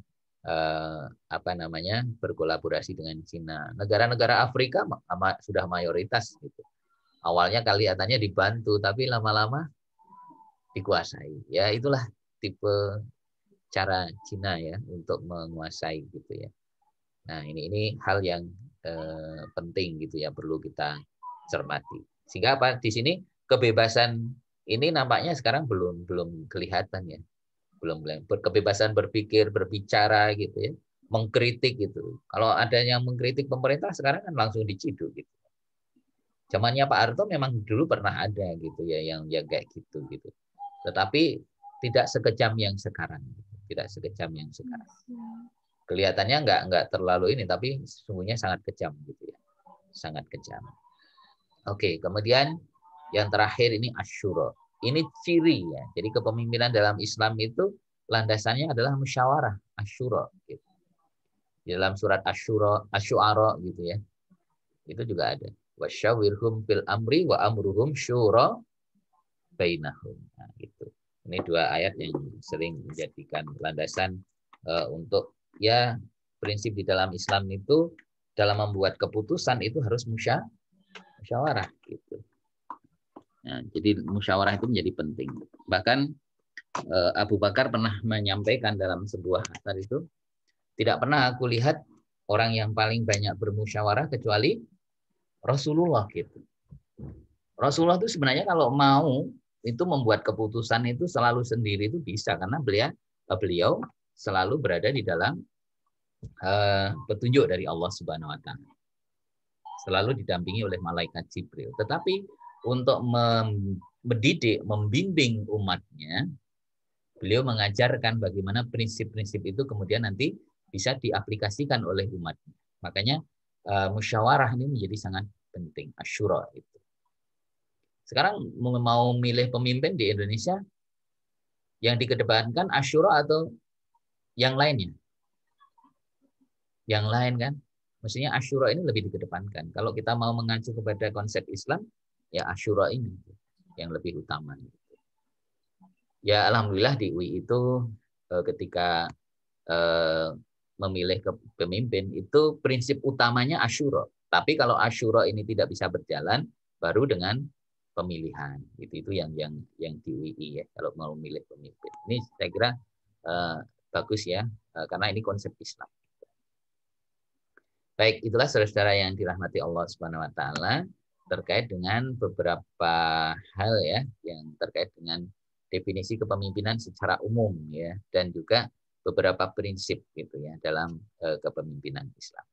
berkolaborasi dengan Cina. Negara-negara Afrika sudah mayoritas gitu. Awalnya kelihatannya dibantu, tapi lama-lama dikuasai. Ya itulah tipe cara Cina ya untuk menguasai gitu ya. Nah ini hal yang penting gitu ya, perlu kita cermati. Sehingga apa di sini kebebasan ini nampaknya sekarang belum kelihatan ya, belum kebebasan berpikir, berbicara gitu ya, mengkritik gitu. Kalau ada yang mengkritik pemerintah sekarang kan langsung diciduk gitu. Zamannya Pak Harto memang dulu pernah ada gitu ya yang kayak gitu gitu. Tetapi tidak sekejam yang sekarang. Tidak sekejam yang sekarang. Kelihatannya nggak terlalu ini, tapi sesungguhnya sangat kejam gitu ya. Sangat kejam. Oke, kemudian yang terakhir ini Asyura. Ini ciri ya. Jadi kepemimpinan dalam Islam itu landasannya adalah musyawarah, Asyura gitu. Di dalam surat Asy-Syu'ara gitu ya. Itu juga ada. Wasyawirhum fil amri wa amruhum syura bainahum. Nah, gitu. Ini dua ayat yang sering menjadikan landasan untuk ya prinsip di dalam Islam itu dalam membuat keputusan itu harus musyawarah gitu. Nah, jadi musyawarah itu menjadi penting. Bahkan Abu Bakar pernah menyampaikan dalam sebuah asar itu, tidak pernah aku lihat orang yang paling banyak bermusyawarah kecuali Rasulullah gitu. Rasulullah itu sebenarnya kalau mau itu membuat keputusan itu selalu sendiri itu bisa, karena beliau selalu berada di dalam petunjuk dari Allah Subhanahu wa taala. Selalu didampingi oleh malaikat Jibril. Tetapi untuk mendidik, membimbing umatnya, beliau mengajarkan bagaimana prinsip-prinsip itu kemudian nanti bisa diaplikasikan oleh umatnya. Makanya musyawarah ini menjadi sangat penting, asyura itu. Sekarang mau milih pemimpin di Indonesia, yang dikedepankan asyura atau yang lainnya? Yang lain kan? Mestinya asyura ini lebih dikedepankan. Kalau kita mau mengacu kepada konsep Islam, ya asyura ini yang lebih utama. Ya alhamdulillah di UI itu ketika memilih pemimpin itu prinsip utamanya asyura. Tapi kalau asyura ini tidak bisa berjalan, baru dengan pemilihan. Itu yang di UI ya, kalau mau memilih pemimpin. Ini saya kira bagus ya, karena ini konsep Islam. Baik, itulah saudara-saudara yang dirahmati Allah Subhanahu wa taala terkait dengan beberapa hal ya yang terkait dengan definisi kepemimpinan secara umum ya, dan juga beberapa prinsip gitu ya dalam kepemimpinan Islam.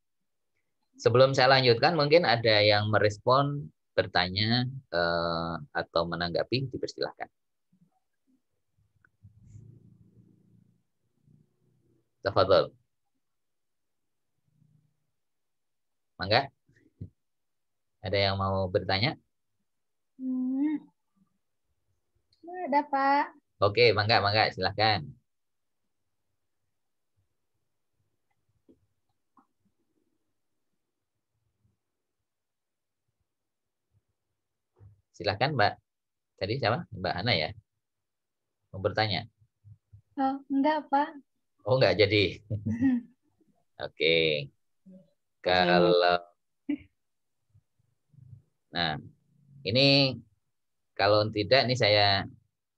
Sebelum saya lanjutkan, mungkin ada yang merespon, bertanya atau menanggapi, dipersilahkan. Tafadhol. Mangga? Ada yang mau bertanya? Ada, Pak. Oke, mangga, silahkan. Silahkan, Mbak. Tadi siapa? Mbak Hana ya? Mau bertanya? Oh, enggak, Pak. Oh, enggak jadi. Oke. Kalau nah, ini kalau tidak ini saya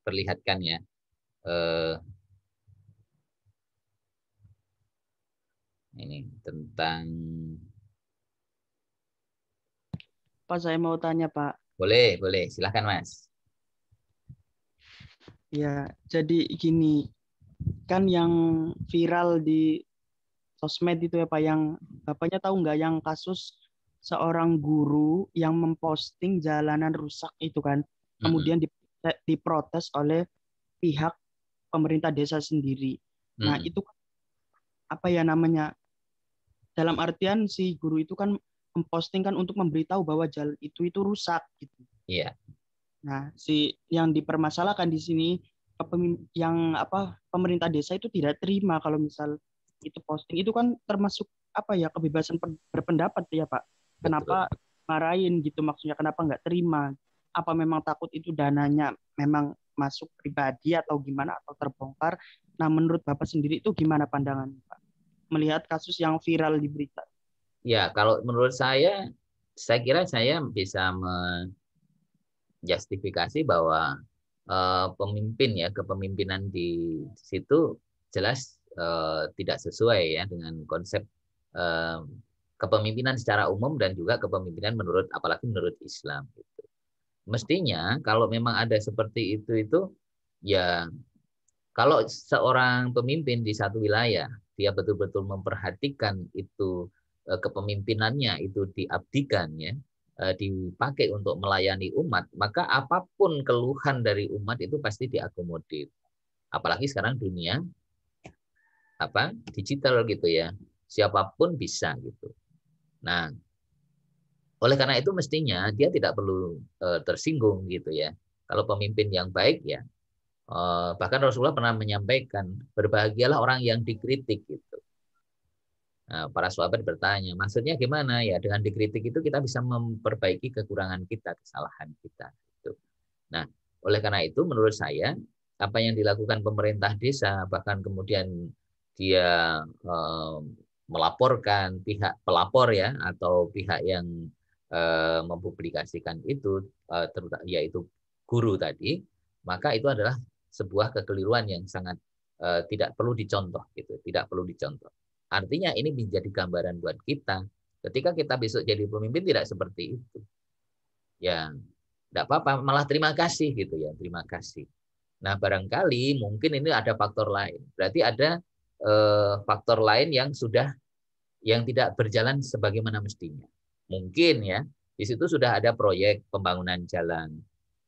perlihatkan ya. Ini tentang Pak, saya mau tanya, Pak. boleh, silahkan Mas. Ya, jadi gini, kan yang viral di sosmed itu ya Pak, yang Bapaknya tahu nggak yang kasus seorang guru yang memposting jalanan rusak itu kan, kemudian diprotes oleh pihak pemerintah desa sendiri. Nah, itu apa ya namanya? Dalam artian si guru itu kan memposting kan untuk memberitahu bahwa jalan itu rusak gitu. Iya. Nah, si yang dipermasalahkan di sini yang pemerintah desa itu tidak terima kalau misal itu posting itu kan termasuk kebebasan berpendapat ya Pak. Kenapa marahin gitu, maksudnya kenapa nggak terima? Apa memang takut itu dananya memang masuk pribadi atau gimana atau terbongkar? Nah, menurut Bapak sendiri itu gimana pandangannya Pak? melihat kasus yang viral di berita? Ya, kalau menurut saya kira saya bisa menjustifikasi bahwa pemimpin ya, kepemimpinan di situ jelas tidak sesuai ya dengan konsep eh, kepemimpinan secara umum dan juga kepemimpinan apalagi menurut Islam gitu. Mestinya kalau memang ada seperti itu ya, kalau seorang pemimpin di satu wilayah dia betul-betul memperhatikan itu, kepemimpinannya itu diabdikan ya, dipakai untuk melayani umat, maka apapun keluhan dari umat itu pasti diakomodir. Apalagi sekarang dunia digital gitu ya, siapapun bisa gitu. Nah, oleh karena itu mestinya dia tidak perlu tersinggung gitu ya. Kalau pemimpin yang baik ya, bahkan Rasulullah pernah menyampaikan, berbahagialah orang yang dikritik gitu. Nah, para sahabat bertanya, maksudnya gimana ya? Dengan dikritik itu kita bisa memperbaiki kekurangan kita, kesalahan kita. Gitu. Nah, oleh karena itu menurut saya apa yang dilakukan pemerintah desa, bahkan kemudian dia melaporkan pihak pelapor ya, atau pihak yang mempublikasikan itu, yaitu guru tadi, maka itu adalah sebuah kekeliruan yang sangat tidak perlu dicontoh gitu, tidak perlu dicontoh. Artinya ini menjadi gambaran buat kita. Ketika kita besok jadi pemimpin tidak seperti itu. Ya, tidak apa-apa, malah terima kasih gitu ya, terima kasih. Nah, barangkali mungkin ini ada faktor lain. Berarti ada faktor lain yang tidak berjalan sebagaimana mestinya. Mungkin ya, di situ sudah ada proyek pembangunan jalan.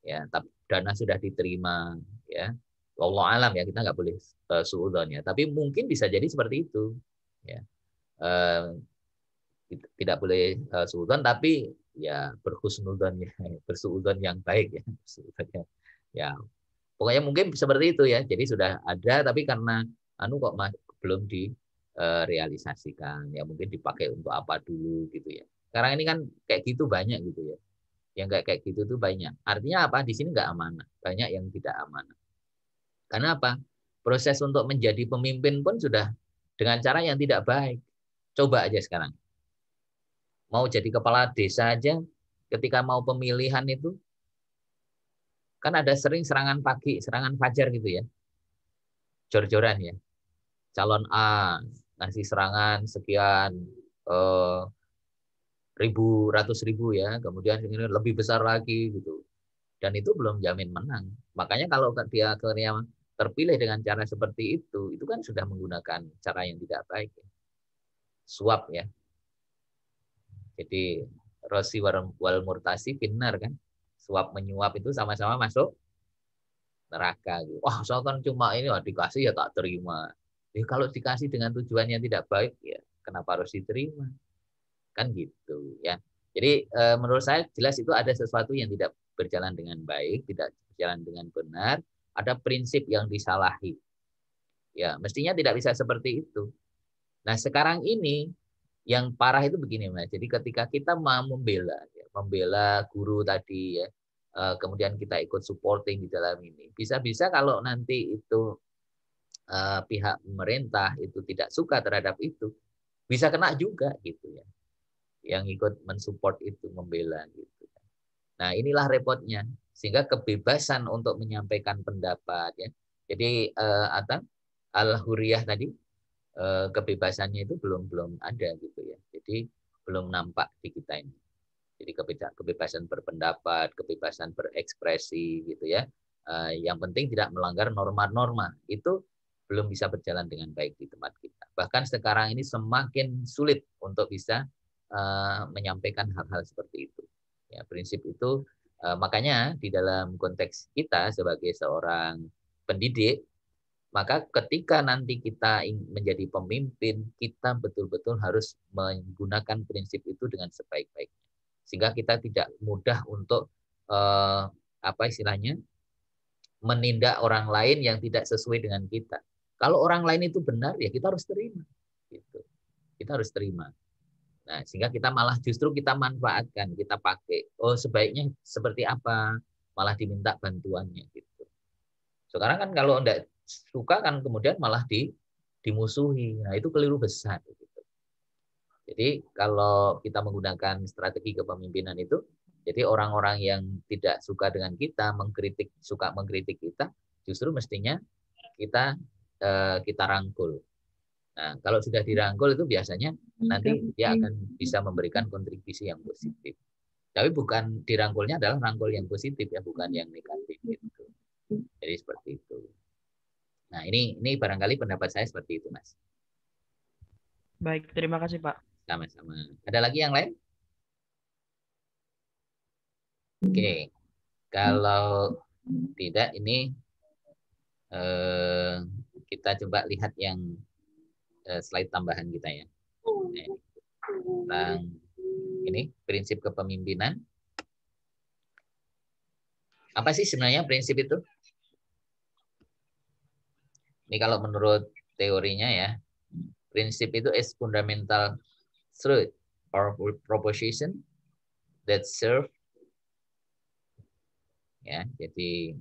Ya, tapi dana sudah diterima ya. Wallahu alam ya, kita nggak boleh suudzon ya. Tapi mungkin bisa jadi seperti itu. Ya. Tidak boleh suudzon, tapi ya berhusnudzon ya, bersuudzon yang baik ya. Ya, pokoknya mungkin seperti itu ya. Jadi sudah ada, tapi karena kok belum direalisasikan, ya mungkin dipakai untuk apa dulu gitu ya. Sekarang ini kan kayak gitu banyak gitu ya. Yang kayak gitu tuh banyak. Artinya apa? Di sini nggak amanah. Banyak yang tidak amanah. Karena apa? Proses untuk menjadi pemimpin pun sudah dengan cara yang tidak baik. Coba aja sekarang. Mau jadi kepala desa aja, ketika mau pemilihan itu, kan ada sering serangan pagi, serangan fajar gitu ya. Jor-joran ya. Calon A ngasih serangan sekian eh, ratus ribu ya, kemudian ini lebih besar lagi gitu. Dan itu belum jamin menang. Makanya kalau dia akhirnya terpilih dengan cara seperti itu kan sudah menggunakan cara yang tidak baik. Ya. Suap ya. Jadi Rosi wal murtasi finnar kan. Suap menyuap itu sama-sama masuk neraka. Gitu. Wah, saya kan cuma ini dikasih ya tak terima. Ya, kalau dikasih dengan tujuan yang tidak baik ya kenapa harus diterima? Kan gitu ya. Jadi menurut saya jelas itu ada sesuatu yang tidak berjalan dengan baik, tidak berjalan dengan benar, ada prinsip yang disalahi. Ya, mestinya tidak bisa seperti itu. Nah, sekarang ini yang parah itu begini, Mas. Jadi ketika kita mau membela guru tadi ya, kemudian kita ikut supporting di dalam ini. Bisa-bisa kalau nanti itu pihak pemerintah itu tidak suka terhadap itu, bisa kena juga gitu ya. Yang ikut mensupport itu, membela gitu. Nah, inilah repotnya. Sehingga kebebasan untuk menyampaikan pendapat ya. Jadi al-huriyah tadi, kebebasannya itu belum ada gitu ya. Jadi belum nampak di kita ini. Jadi kebebasan berpendapat, kebebasan berekspresi gitu ya. Yang penting tidak melanggar norma-norma. Itu belum bisa berjalan dengan baik di tempat kita. Bahkan sekarang ini semakin sulit untuk bisa menyampaikan hal-hal seperti itu. Ya, prinsip itu makanya di dalam konteks kita sebagai seorang pendidik, maka ketika nanti kita menjadi pemimpin, kita betul-betul harus menggunakan prinsip itu dengan sebaik-baiknya. Sehingga kita tidak mudah untuk apa istilahnya, menindak orang lain yang tidak sesuai dengan kita. Kalau orang lain itu benar, ya kita harus terima. Gitu. Kita harus terima. Nah, sehingga kita malah justru kita manfaatkan, kita pakai. Oh, sebaiknya seperti apa? Malah diminta bantuannya gitu. Sekarang kan kalau enggak suka kan kemudian malah dimusuhi. Nah, itu keliru besar. Gitu. Jadi kalau kita menggunakan strategi kepemimpinan itu, jadi orang-orang yang tidak suka dengan kita, suka mengkritik kita, justru mestinya kita rangkul. Nah, kalau sudah dirangkul itu biasanya nanti dia akan bisa memberikan kontribusi yang positif. Tapi bukan dirangkulnya adalah rangkul yang positif ya, bukan yang negatif gitu. Jadi seperti itu. Nah, ini barangkali pendapat saya seperti itu, Mas. Baik, terima kasih, Pak. Sama-sama. Ada lagi yang lain? Oke. Kalau tidak, ini kita coba lihat yang slide tambahan kita ya. Tentang ini prinsip kepemimpinan. Apa sih sebenarnya prinsip itu? Ini kalau menurut teorinya ya, prinsip itu is fundamental truth or proposition that serve ya, jadi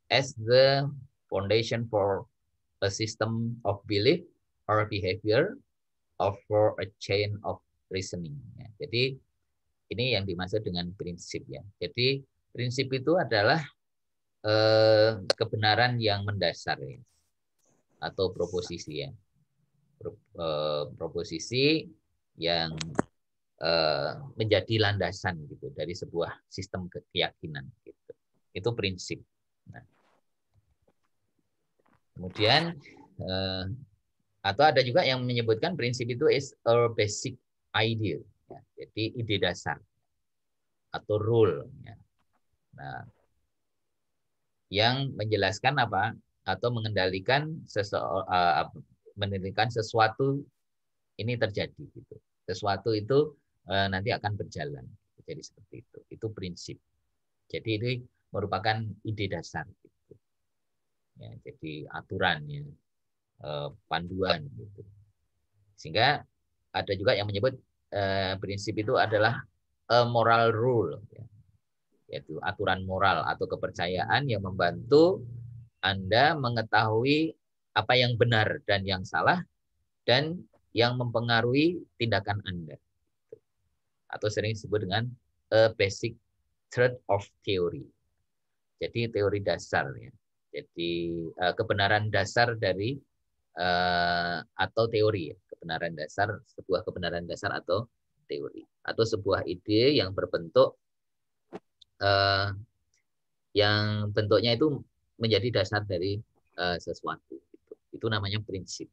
as the foundation for a system of belief or behavior or for a chain of reasoning. Ya, jadi ini yang dimaksud dengan prinsip ya. Jadi prinsip itu adalah kebenaran yang mendasar ya, atau proposisi ya. Proposisi yang menjadi landasan gitu dari sebuah sistem keyakinan gitu. Itu prinsip. Nah, kemudian atau ada juga yang menyebutkan prinsip itu is a basic idea, ya. Jadi ide dasar atau rule. Ya. Nah, yang menjelaskan apa atau mengendalikan sesuatu ini terjadi gitu. Sesuatu itu nanti akan berjalan. Jadi seperti itu. Itu prinsip. Jadi ini merupakan ide dasar. Gitu. Ya, jadi aturannya, panduan. Gitu. Sehingga ada juga yang menyebut prinsip itu adalah moral rule. Ya. Yaitu aturan moral atau kepercayaan yang membantu Anda mengetahui apa yang benar dan yang salah dan yang mempengaruhi tindakan Anda. Atau sering disebut dengan a basic truth of theory. Jadi teori dasar ya. Jadi kebenaran dasar dari atau teori ya. Kebenaran dasar, sebuah kebenaran dasar atau teori. Atau sebuah ide yang berbentuk yang bentuknya itu menjadi dasar dari sesuatu. Itu namanya prinsip.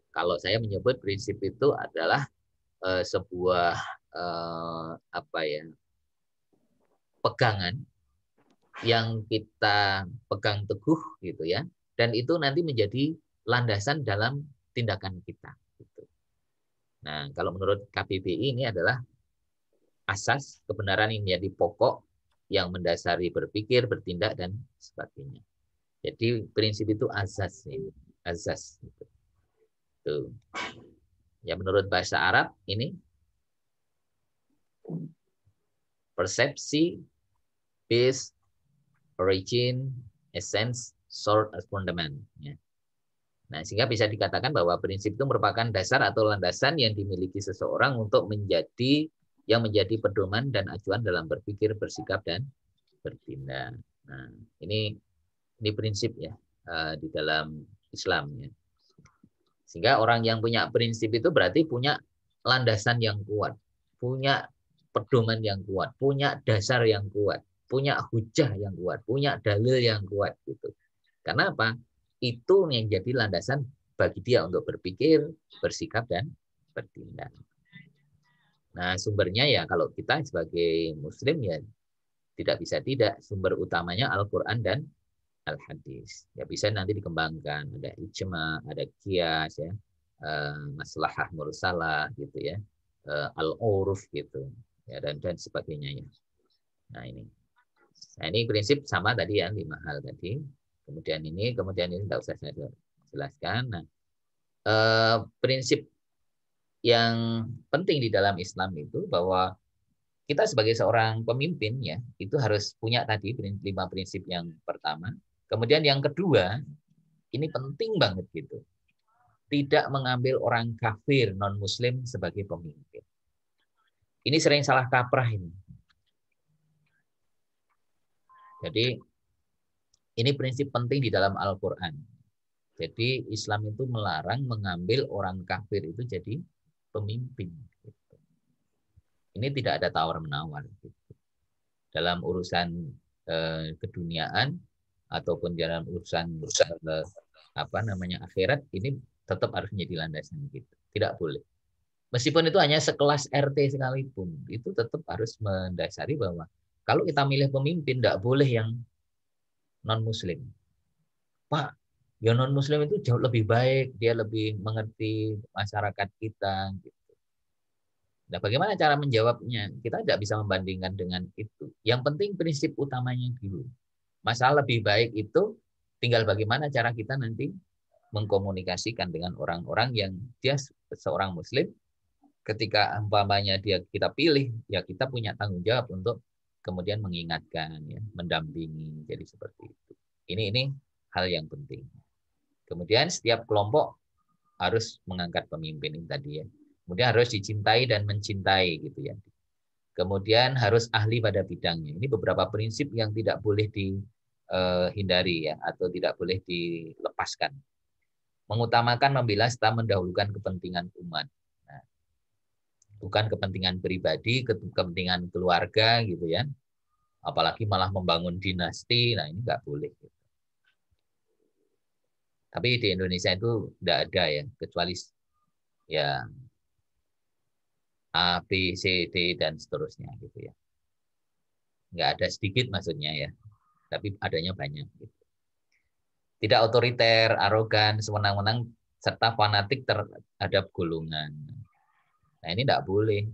Kalau saya menyebut prinsip itu adalah sebuah pegangan yang kita pegang teguh gitu ya, dan itu nanti menjadi landasan dalam tindakan kita. Gitu. Nah, kalau menurut KBBI ini adalah asas kebenaran yang menjadi pokok yang mendasari berpikir, bertindak dan sebagainya. Jadi prinsip itu asas, asas. Gitu. Tuh. Ya menurut bahasa Arab ini persepsi, base, origin, essence, source, fundament. Ya. Nah, sehingga bisa dikatakan bahwa prinsip itu merupakan dasar atau landasan yang dimiliki seseorang untuk menjadi pedoman dan acuan dalam berpikir, bersikap dan bertindak. Nah, ini prinsip ya di dalam Islam ya. Sehingga orang yang punya prinsip itu berarti punya landasan yang kuat, punya pedoman yang kuat, punya dasar yang kuat, punya hujah yang kuat, punya dalil yang kuat gitu. Karena apa? Itu yang jadi landasan bagi dia untuk berpikir, bersikap dan bertindak. Nah, sumbernya ya kalau kita sebagai muslim ya tidak bisa tidak, sumber utamanya Al-Qur'an dan Al-Hadis. Ya bisa nanti dikembangkan, ada ijma, ada qiyas ya, maslahah mursalah gitu ya, al-uruf gitu. Ya dan sebagainya ya. Nah, ini prinsip sama tadi ya 5 hal tadi. Kemudian ini tidak usah saya jelaskan. Nah, prinsip yang penting di dalam Islam itu bahwa kita sebagai seorang pemimpin ya itu harus punya tadi 5 prinsip yang pertama. Kemudian yang kedua Ini penting banget gitu. Tidak mengambil orang kafir non-muslim sebagai pemimpin. Ini sering salah kaprah ini. Jadi ini prinsip penting di dalam Al-Quran. Jadi Islam itu melarang mengambil orang kafir itu jadi pemimpin. Gitu. Ini tidak ada tawar-menawar. Gitu. Dalam urusan keduniaan ataupun dalam urusan akhirat, ini tetap harus menjadi landasan gitu. Tidak boleh. Meskipun itu hanya sekelas RT sekalipun, itu tetap harus mendasari bahwa kalau kita milih pemimpin, tidak boleh yang non-muslim. Pak, ya non-muslim itu jauh lebih baik, dia lebih mengerti masyarakat kita. Gitu. Nah, bagaimana cara menjawabnya? Kita tidak bisa membandingkan dengan itu. Yang penting prinsip utamanya dulu. Masalah lebih baik itu tinggal bagaimana cara kita nanti mengkomunikasikan dengan orang-orang yang dia seorang muslim. Ketika umpamanya kita pilih, ya kita punya tanggung jawab untuk kemudian mengingatkan, ya, mendampingi. Jadi seperti itu. Ini hal yang penting. Kemudian setiap kelompok harus mengangkat pemimpin ini tadi ya. Kemudian harus dicintai dan mencintai gitu ya. Kemudian harus ahli pada bidangnya. Ini beberapa prinsip yang tidak boleh dihindari ya, atau tidak boleh dilepaskan. Mengutamakan, membela serta mendahulukan kepentingan umat. Nah, bukan kepentingan pribadi, kepentingan keluarga gitu ya. Apalagi malah membangun dinasti. Nah, ini nggak boleh. Gitu. Tapi di Indonesia itu tidak ada ya, kecuali ya A, B, C, D, dan seterusnya gitu ya. Nggak ada sedikit maksudnya ya, tapi adanya banyak. Gitu. Tidak otoriter, arogan, sewenang-wenang, serta fanatik terhadap golongan. Nah ini tidak boleh.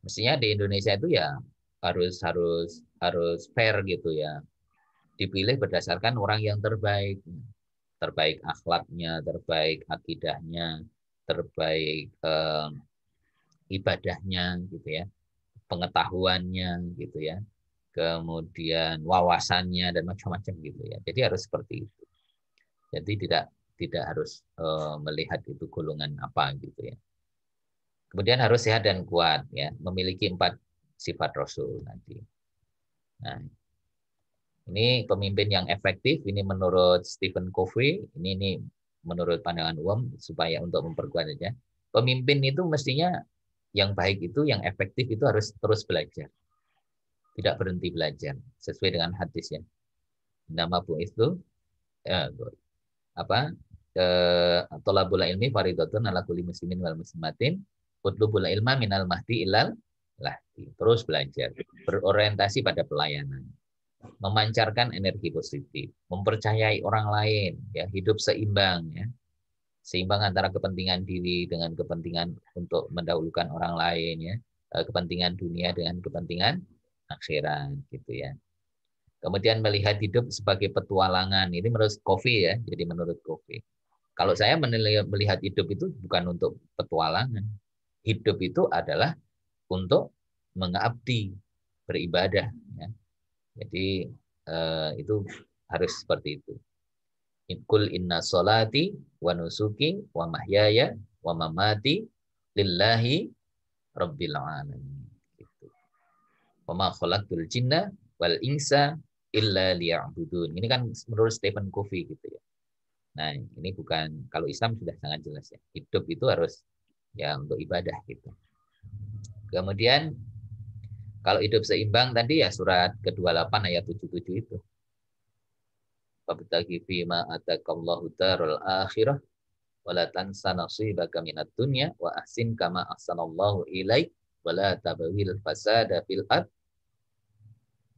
Mestinya di Indonesia itu ya harus fair gitu ya. Dipilih berdasarkan orang yang terbaik. Terbaik akhlaknya, terbaik akidahnya, terbaik ibadahnya gitu ya, pengetahuannya gitu ya, kemudian wawasannya dan macam-macam gitu ya. Jadi harus seperti itu. Jadi tidak harus melihat itu golongan apa gitu ya. Kemudian harus sehat dan kuat ya, memiliki 4 sifat Rasul nanti. Nah, ini pemimpin yang efektif, ini menurut Stephen Covey, ini menurut pandangan umum supaya untuk memperkuat aja. Pemimpin itu mestinya yang baik itu, yang efektif itu harus terus belajar. Tidak berhenti belajar sesuai dengan hadis ya. Nama bu itu thalabul ilmi faridatun ala kulli muslimin wal muslimatin utlubul ilma minal mahdi ilal lahdi. Terus belajar, berorientasi pada pelayanan, memancarkan energi positif, mempercayai orang lain, ya, hidup seimbang ya. Seimbang antara kepentingan diri dengan kepentingan untuk mendahulukan orang lain ya, kepentingan dunia dengan kepentingan akhirat gitu ya. Kemudian melihat hidup sebagai petualangan, ini menurut Covey ya, jadi menurut Covey. Kalau saya melihat hidup itu bukan untuk petualangan, hidup itu adalah untuk mengabdi, beribadah ya. Jadi itu harus seperti itu. Qul inna sholati wa nusuki wa mahyaya wa mamati lillahi rabbil alamin. Gitu. Wa ma khalaqtul jinna wal insa illa liya'budun. Ini kan menurut Stephen Covey gitu ya. Nah, ini bukan, kalau Islam sudah sangat jelas ya. Hidup itu harus ya untuk ibadah gitu. Kemudian kalau hidup seimbang tadi ya surat ke-28 ayat 77 itu. Wabtaghi fima atakallahu darul akhirah wala tansa nasibaka minad dunya wa ahsin kama ahsanallahu ilaik wala tabghil fasada fil ard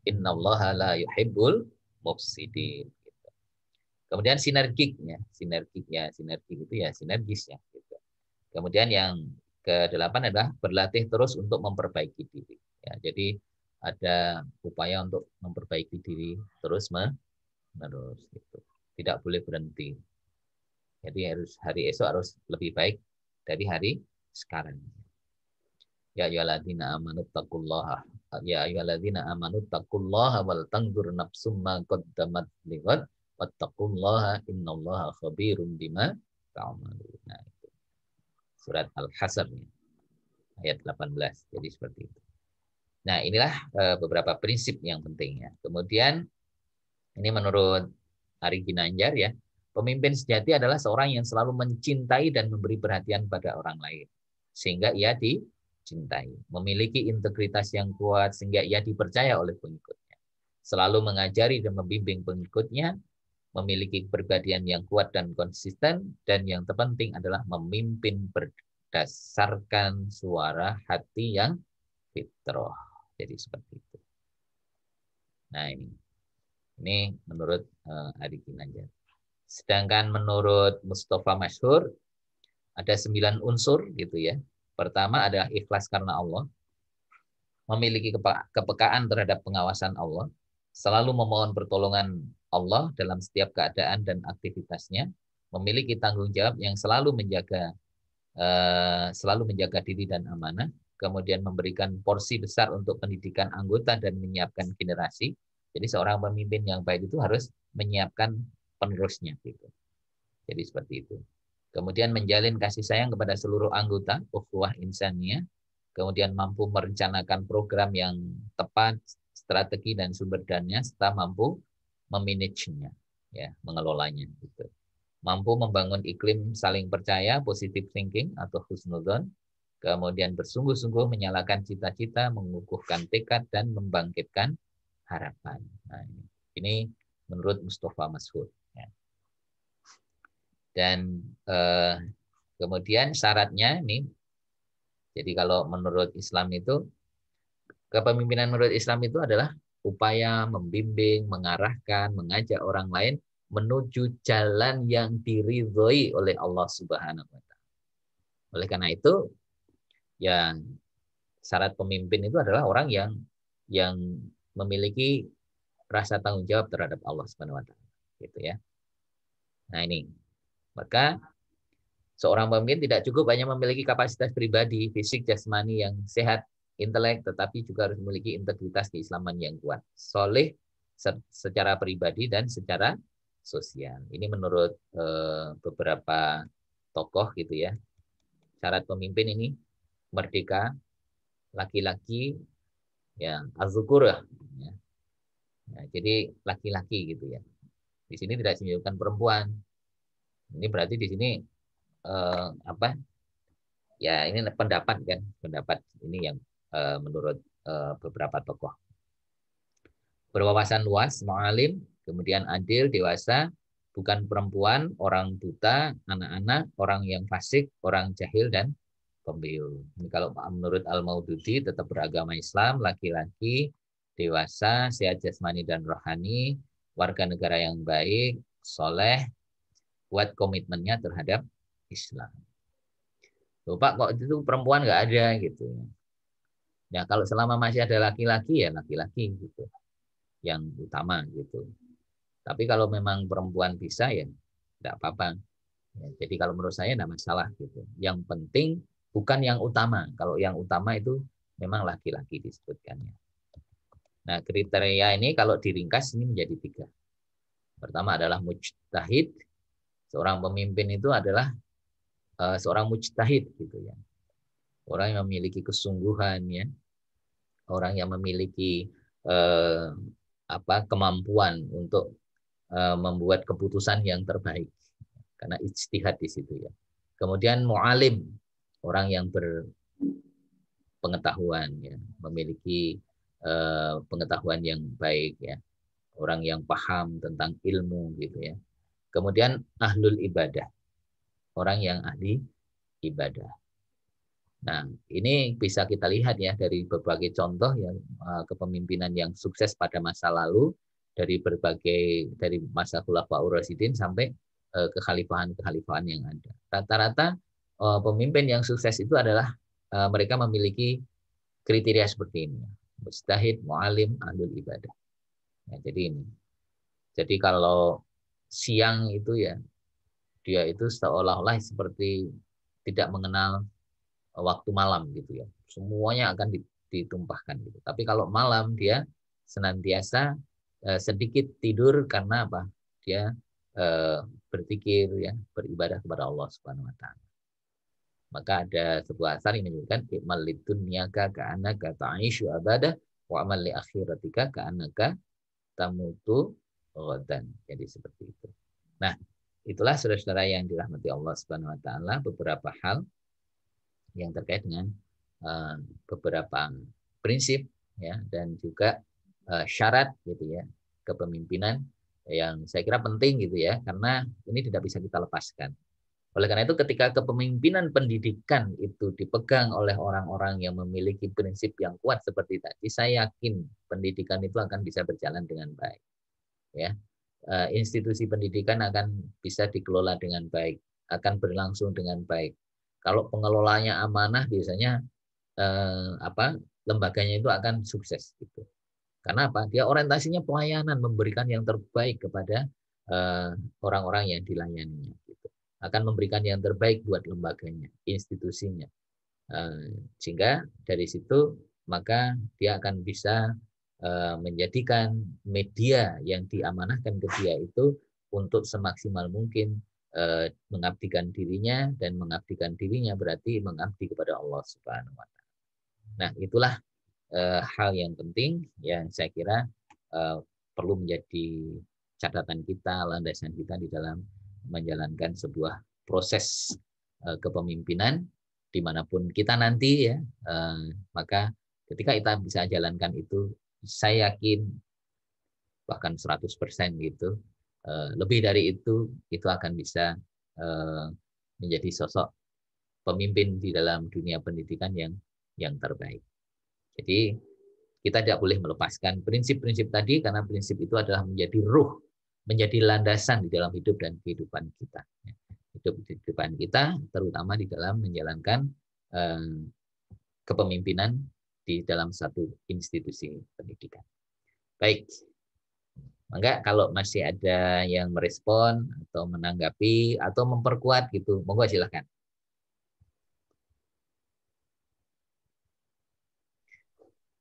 innallaha la yuhibbul mufsidin. Kemudian sinergi itu ya sinergis ya. Gitu. Kemudian yang ke-8 adalah berlatih terus untuk memperbaiki diri. Ya, jadi ada upaya untuk memperbaiki diri terus menerus. Gitu. Tidak boleh berhenti. Jadi hari esok harus lebih baik dari hari sekarang. Ya ayyuhalladzina amanu taqullaha. Ya ayyuhalladzina amanu taqullaha wal tanzur nafsum ma qaddamat lighad Wattaqullaha innallaha khabirum bima ta'malun. Nah, itu. Surat Al-Hasr ayat 18. Jadi seperti itu. Nah, inilah beberapa prinsip yang penting ya. Kemudian ini menurut Ari Ginanjar ya, pemimpin sejati adalah seorang yang selalu mencintai dan memberi perhatian pada orang lain sehingga ia dicintai, memiliki integritas yang kuat sehingga ia dipercaya oleh pengikutnya, selalu mengajari dan membimbing pengikutnya, memiliki kepribadian yang kuat dan konsisten, dan yang terpenting adalah memimpin berdasarkan suara hati yang fitrah. Jadi seperti itu. Nah, ini menurut Ari Ginanjar. Sedangkan menurut Mustafa Masyhur ada 9 unsur gitu ya. Pertama adalah ikhlas karena Allah, memiliki kepekaan terhadap pengawasan Allah, selalu memohon pertolongan Allah dalam setiap keadaan dan aktivitasnya, memiliki tanggung jawab yang selalu menjaga diri dan amanah, kemudian memberikan porsi besar untuk pendidikan anggota dan menyiapkan generasi. Jadi seorang pemimpin yang baik itu harus menyiapkan penerusnya gitu. Jadi seperti itu. Kemudian menjalin kasih sayang kepada seluruh anggota, ukhuwah insaniyah. Kemudian mampu merencanakan program yang tepat, strategi dan sumber dananya, serta mampu memanagenya, ya, mengelolanya gitu. Mampu membangun iklim saling percaya, positive thinking atau husnudzon, kemudian bersungguh-sungguh menyalakan cita-cita, mengukuhkan tekad, dan membangkitkan harapan. Nah, ini menurut Mustafa Masyhur. Ya. Dan kemudian syaratnya ini, jadi kalau menurut Islam itu, kepemimpinan menurut Islam itu adalah upaya membimbing, mengarahkan, mengajak orang lain menuju jalan yang diridhoi oleh Allah Subhanahu wa taala. Oleh karena itu, ya syarat pemimpin itu adalah orang yang memiliki rasa tanggung jawab terhadap Allah Subhanahu wa taala, gitu ya. Nah, ini. Maka seorang pemimpin tidak cukup hanya memiliki kapasitas pribadi, fisik, jasmani yang sehat, intelek, tetapi juga harus memiliki integritas keislaman yang kuat, soleh secara pribadi dan secara sosial. Ini menurut beberapa tokoh gitu ya. Syarat pemimpin ini merdeka, laki-laki, ya az-zukur ya. Nah, jadi laki-laki gitu ya. Di sini tidak disebutkan perempuan. Ini berarti di sini apa? Ya ini pendapat kan, pendapat ini yang menurut beberapa tokoh. Berwawasan luas, mu'alim, kemudian adil, dewasa, bukan perempuan, orang buta, anak-anak, orang yang fasik, orang jahil, dan pembiu. Ini kalau menurut Al-Maududi tetap beragama Islam, laki-laki, dewasa, sehat jasmani dan rohani, warga negara yang baik, soleh, buat komitmennya terhadap Islam. Loh, Pak, kok itu perempuan nggak ada gitu. Ya kalau selama masih ada laki-laki ya laki-laki gitu. Yang utama gitu. Tapi kalau memang perempuan bisa ya tidak apa-apa. Ya, jadi kalau menurut saya tidak masalah gitu. Yang penting bukan yang utama. Kalau yang utama itu memang laki-laki disebutkannya. Nah, kriteria ini kalau diringkas ini menjadi 3. Pertama adalah mujtahid. Seorang pemimpin itu adalah seorang mujtahid gitu ya. Orang yang memiliki kesungguhan ya. Orang yang memiliki kemampuan untuk membuat keputusan yang terbaik. Karena ijtihad di situ ya. Kemudian mu'alim, orang yang berpengetahuan ya, memiliki pengetahuan yang baik ya. Orang yang paham tentang ilmu gitu ya. Kemudian ahlul ibadah. Orang yang ahli ibadah. Nah, ini bisa kita lihat ya dari berbagai contoh yang kepemimpinan yang sukses pada masa lalu dari masa Khulafaur Rasyidin sampai kekhalifahan yang ada. Rata-rata pemimpin yang sukses itu adalah mereka memiliki kriteria seperti ini. Mujtahid, mu'alim, ahlul ibadah. Ya, jadi ini. Jadi kalau siang itu ya dia itu seolah-olah seperti tidak mengenal waktu malam gitu ya. Semuanya akan ditumpahkan gitu. Tapi kalau malam dia senantiasa sedikit tidur karena apa? dia berpikir ya, beribadah kepada Allah Subhanahu wa taala. Maka ada sebuah asar yang menyebutkan i'mal lidunyaka ka'annaka ta'ishu abadah wa amal li akhiratika ka'annaka tamutu ghadan. Jadi seperti itu. Nah, itulah saudara-saudara yang dirahmati Allah Subhanahu wa taala beberapa hal yang terkait dengan beberapa prinsip ya dan juga syarat gitu ya kepemimpinan yang saya kira penting gitu ya, karena ini tidak bisa kita lepaskan. Oleh karena itu ketika kepemimpinan pendidikan itu dipegang oleh orang-orang yang memiliki prinsip yang kuat seperti tadi, saya yakin pendidikan itu akan bisa berjalan dengan baik. Ya, institusi pendidikan akan bisa dikelola dengan baik, akan berlangsung dengan baik. Kalau pengelolanya amanah, biasanya lembaganya itu akan sukses gitu. Karena apa? Dia orientasinya pelayanan, memberikan yang terbaik kepada orang-orang yang dilayaninya. Gitu. Akan memberikan yang terbaik buat lembaganya, institusinya. Sehingga dari situ maka dia akan bisa menjadikan media yang diamanahkan ke dia itu untuk semaksimal mungkin mengabdikan dirinya, dan mengabdikan dirinya berarti mengabdi kepada Allah Subhanahu wa taala. Nah, itulah hal yang penting yang saya kira perlu menjadi catatan kita, landasan kita di dalam menjalankan sebuah proses kepemimpinan dimanapun kita nanti ya, maka ketika kita bisa jalankan itu, saya yakin bahkan 100% gitu, lebih dari itu akan bisa menjadi sosok pemimpin di dalam dunia pendidikan yang terbaik. Jadi kita tidak boleh melepaskan prinsip-prinsip tadi, karena prinsip itu adalah menjadi ruh, menjadi landasan di dalam hidup dan kehidupan kita. Kehidupan kita terutama di dalam menjalankan kepemimpinan di dalam satu institusi pendidikan. Baik, maka kalau masih ada yang merespon atau menanggapi atau memperkuat gitu, monggo silakan.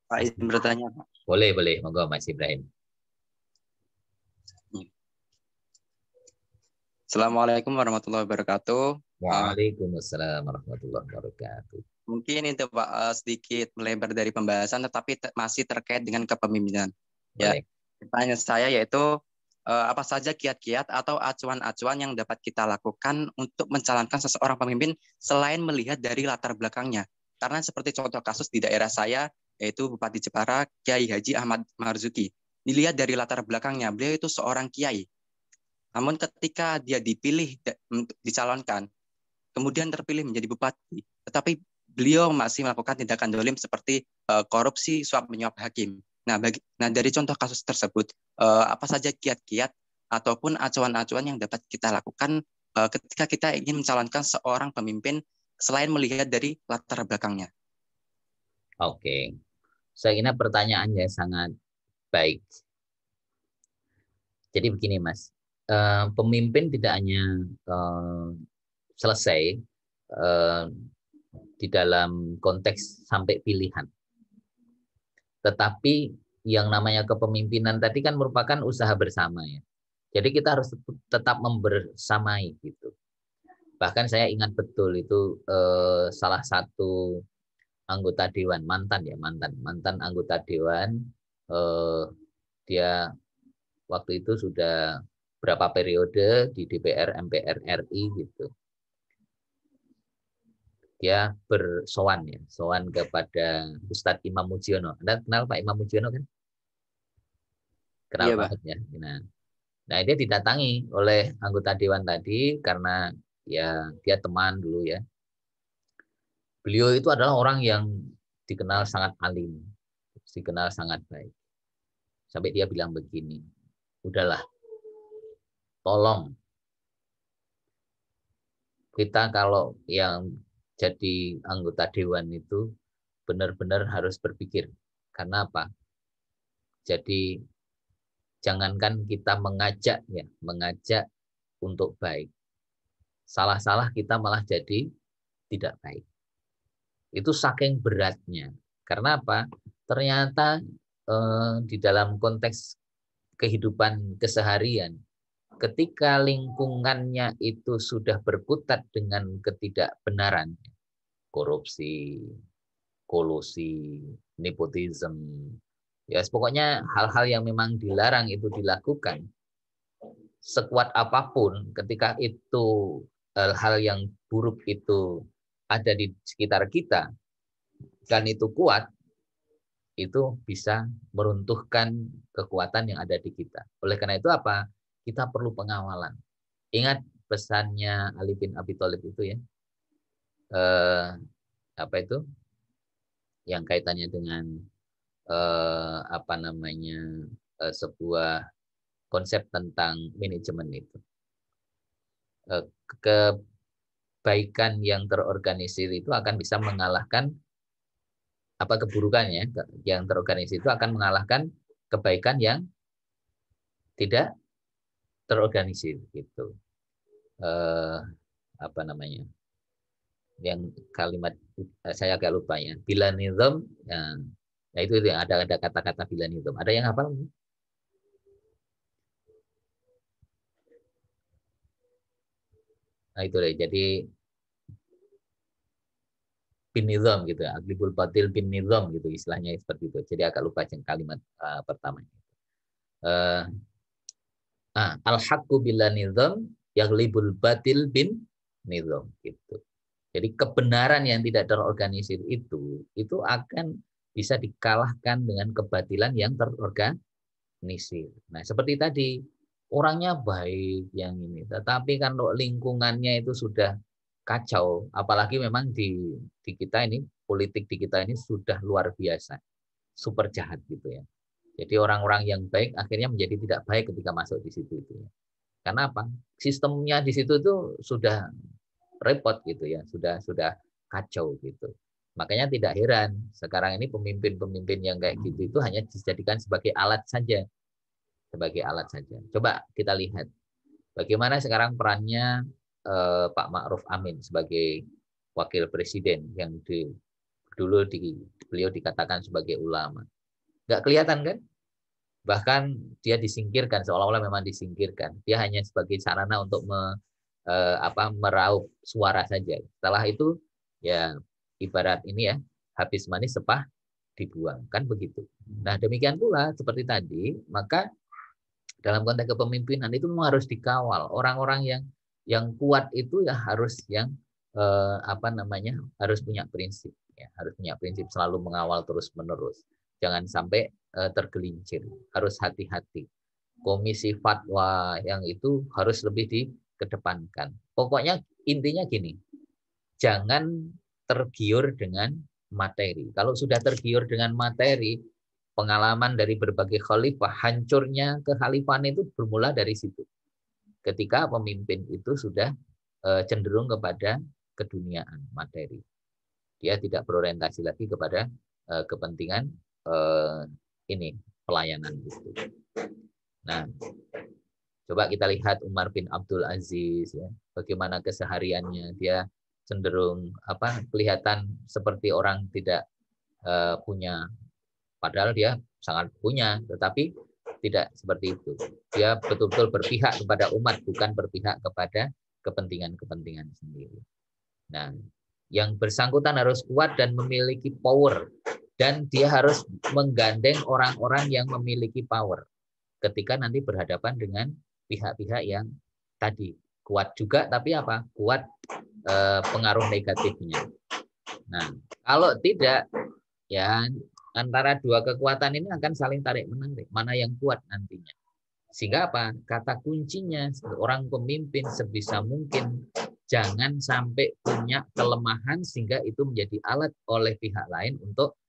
Pak izin bertanya, Pak. Boleh, monggo Mas Ibrahim. Assalamualaikum warahmatullahi wabarakatuh. Waalaikumsalam warahmatullahi wabarakatuh. Mungkin itu Pak sedikit melebar dari pembahasan, tetapi masih terkait dengan kepemimpinan. Boleh. Ya, pertanyaan saya yaitu apa saja kiat-kiat atau acuan-acuan yang dapat kita lakukan untuk mencalonkan seseorang pemimpin selain melihat dari latar belakangnya. Karena seperti contoh kasus di daerah saya, yaitu Bupati Jepara, Kiai Haji Ahmad Marzuki. Dilihat dari latar belakangnya, beliau itu seorang kiai. Namun ketika dia dipilih, dicalonkan, kemudian terpilih menjadi bupati, tetapi beliau masih melakukan tindakan dolim seperti korupsi, suap menyuap hakim. Nah, dari contoh kasus tersebut, apa saja kiat-kiat ataupun acuan-acuan yang dapat kita lakukan ketika kita ingin mencalonkan seorang pemimpin selain melihat dari latar belakangnya? Oke. Saya kira pertanyaannya sangat baik. Jadi begini Mas, pemimpin tidak hanya selesai di dalam konteks sampai pilihan, tetapi yang namanya kepemimpinan tadi kan merupakan usaha bersama ya. Jadi kita harus tetap membersamai gitu. Bahkan saya ingat betul itu salah satu anggota dewan, mantan anggota dewan, dia waktu itu sudah berapa periode di DPR MPR RI gitu. Dia sowan kepada Ustadz Imam Mujiono. Anda kenal Pak Imam Mujiono kan? Kenal Iya, banget ya. Nah, dia didatangi oleh anggota dewan tadi karena ya dia teman dulu ya. Beliau itu adalah orang yang dikenal sangat alim, dikenal sangat baik. Sampai dia bilang begini, udahlah, tolong kita kalau yang jadi anggota dewan itu benar-benar harus berpikir. Karena apa? Jadi jangankan kita mengajak untuk baik. Salah-salah kita malah jadi tidak baik. Itu saking beratnya. Karena apa? Ternyata di dalam konteks kehidupan keseharian ketika lingkungannya itu sudah berkutat dengan ketidakbenaran, korupsi, kolusi, nepotisme, ya pokoknya hal-hal yang memang dilarang itu dilakukan, sekuat apapun ketika itu hal-hal yang buruk itu ada di sekitar kita dan itu kuat, itu bisa meruntuhkan kekuatan yang ada di kita. Oleh karena itu apa? Kita perlu pengawalan. Ingat pesannya Ali bin Abi Thalib itu ya. Apa itu? Yang kaitannya dengan sebuah konsep tentang manajemen itu. Kebaikan yang terorganisir itu akan bisa mengalahkan keburukannya yang terorganisir itu akan mengalahkan kebaikan yang tidak terorganisir gitu. Yang kalimat saya agak lupa ya. Bila nizam, ya itu yang ada kata-kata bila nizam. Ada yang hafal? Nah itu deh. Jadi bin nizam gitu, aglibul batil bin nizam gitu istilahnya seperti itu. Jadi agak lupa kalimat pertamanya. Al-haqqu bila nizam yaglibul batil bin nizam gitu. Jadi kebenaran yang tidak terorganisir itu akan bisa dikalahkan dengan kebatilan yang terorganisir. Nah, seperti tadi, orangnya baik yang ini, tetapi kalau lingkungannya itu sudah kacau, apalagi memang di kita ini, politik di kita ini sudah luar biasa, super jahat gitu ya. Jadi orang-orang yang baik akhirnya menjadi tidak baik ketika masuk di situ itu ya. Karena apa? Sistemnya di situ itu sudah repot gitu ya, sudah kacau gitu. Makanya tidak heran sekarang ini pemimpin-pemimpin yang kayak gitu itu hanya dijadikan sebagai alat saja. Sebagai alat saja. Coba kita lihat bagaimana sekarang perannya Pak Ma'ruf Amin sebagai wakil presiden yang dulu beliau dikatakan sebagai ulama. Nggak kelihatan kan? Bahkan dia disingkirkan, seolah-olah memang disingkirkan. Dia hanya sebagai sarana untuk meraup suara saja. Setelah itu ya ibarat ini ya, habis manis sepah dibuang, kan begitu. Nah, demikian pula seperti tadi, maka dalam konteks kepemimpinan itu memang harus dikawal. Orang-orang yang kuat itu ya harus yang harus punya prinsip ya, harus punya prinsip selalu mengawal terus-menerus. Jangan sampai tergelincir, harus hati-hati. Komisi fatwa yang itu harus lebih dikedepankan. Pokoknya intinya gini, jangan tergiur dengan materi. Kalau sudah tergiur dengan materi, pengalaman dari berbagai khalifah, hancurnya kekhalifahan itu bermula dari situ. Ketika pemimpin itu sudah cenderung kepada keduniaan materi. Dia tidak berorientasi lagi kepada kepentingan pelayanan itu. Nah, coba kita lihat Umar bin Abdul Aziz ya, bagaimana kesehariannya. Dia cenderung kelihatan seperti orang tidak punya, padahal dia sangat punya, tetapi tidak seperti itu. Dia betul-betul berpihak kepada umat, bukan berpihak kepada kepentingan-kepentingan sendiri. Nah, yang bersangkutan harus kuat dan memiliki power, dan dia harus menggandeng orang-orang yang memiliki power ketika nanti berhadapan dengan pihak-pihak yang tadi kuat juga, tapi kuat pengaruh negatifnya. Nah, kalau tidak ya antara dua kekuatan ini akan saling tarik-menarik, mana yang kuat nantinya. Sehingga kata kuncinya seorang pemimpin sebisa mungkin jangan sampai punya kelemahan sehingga itu menjadi alat oleh pihak lain untuk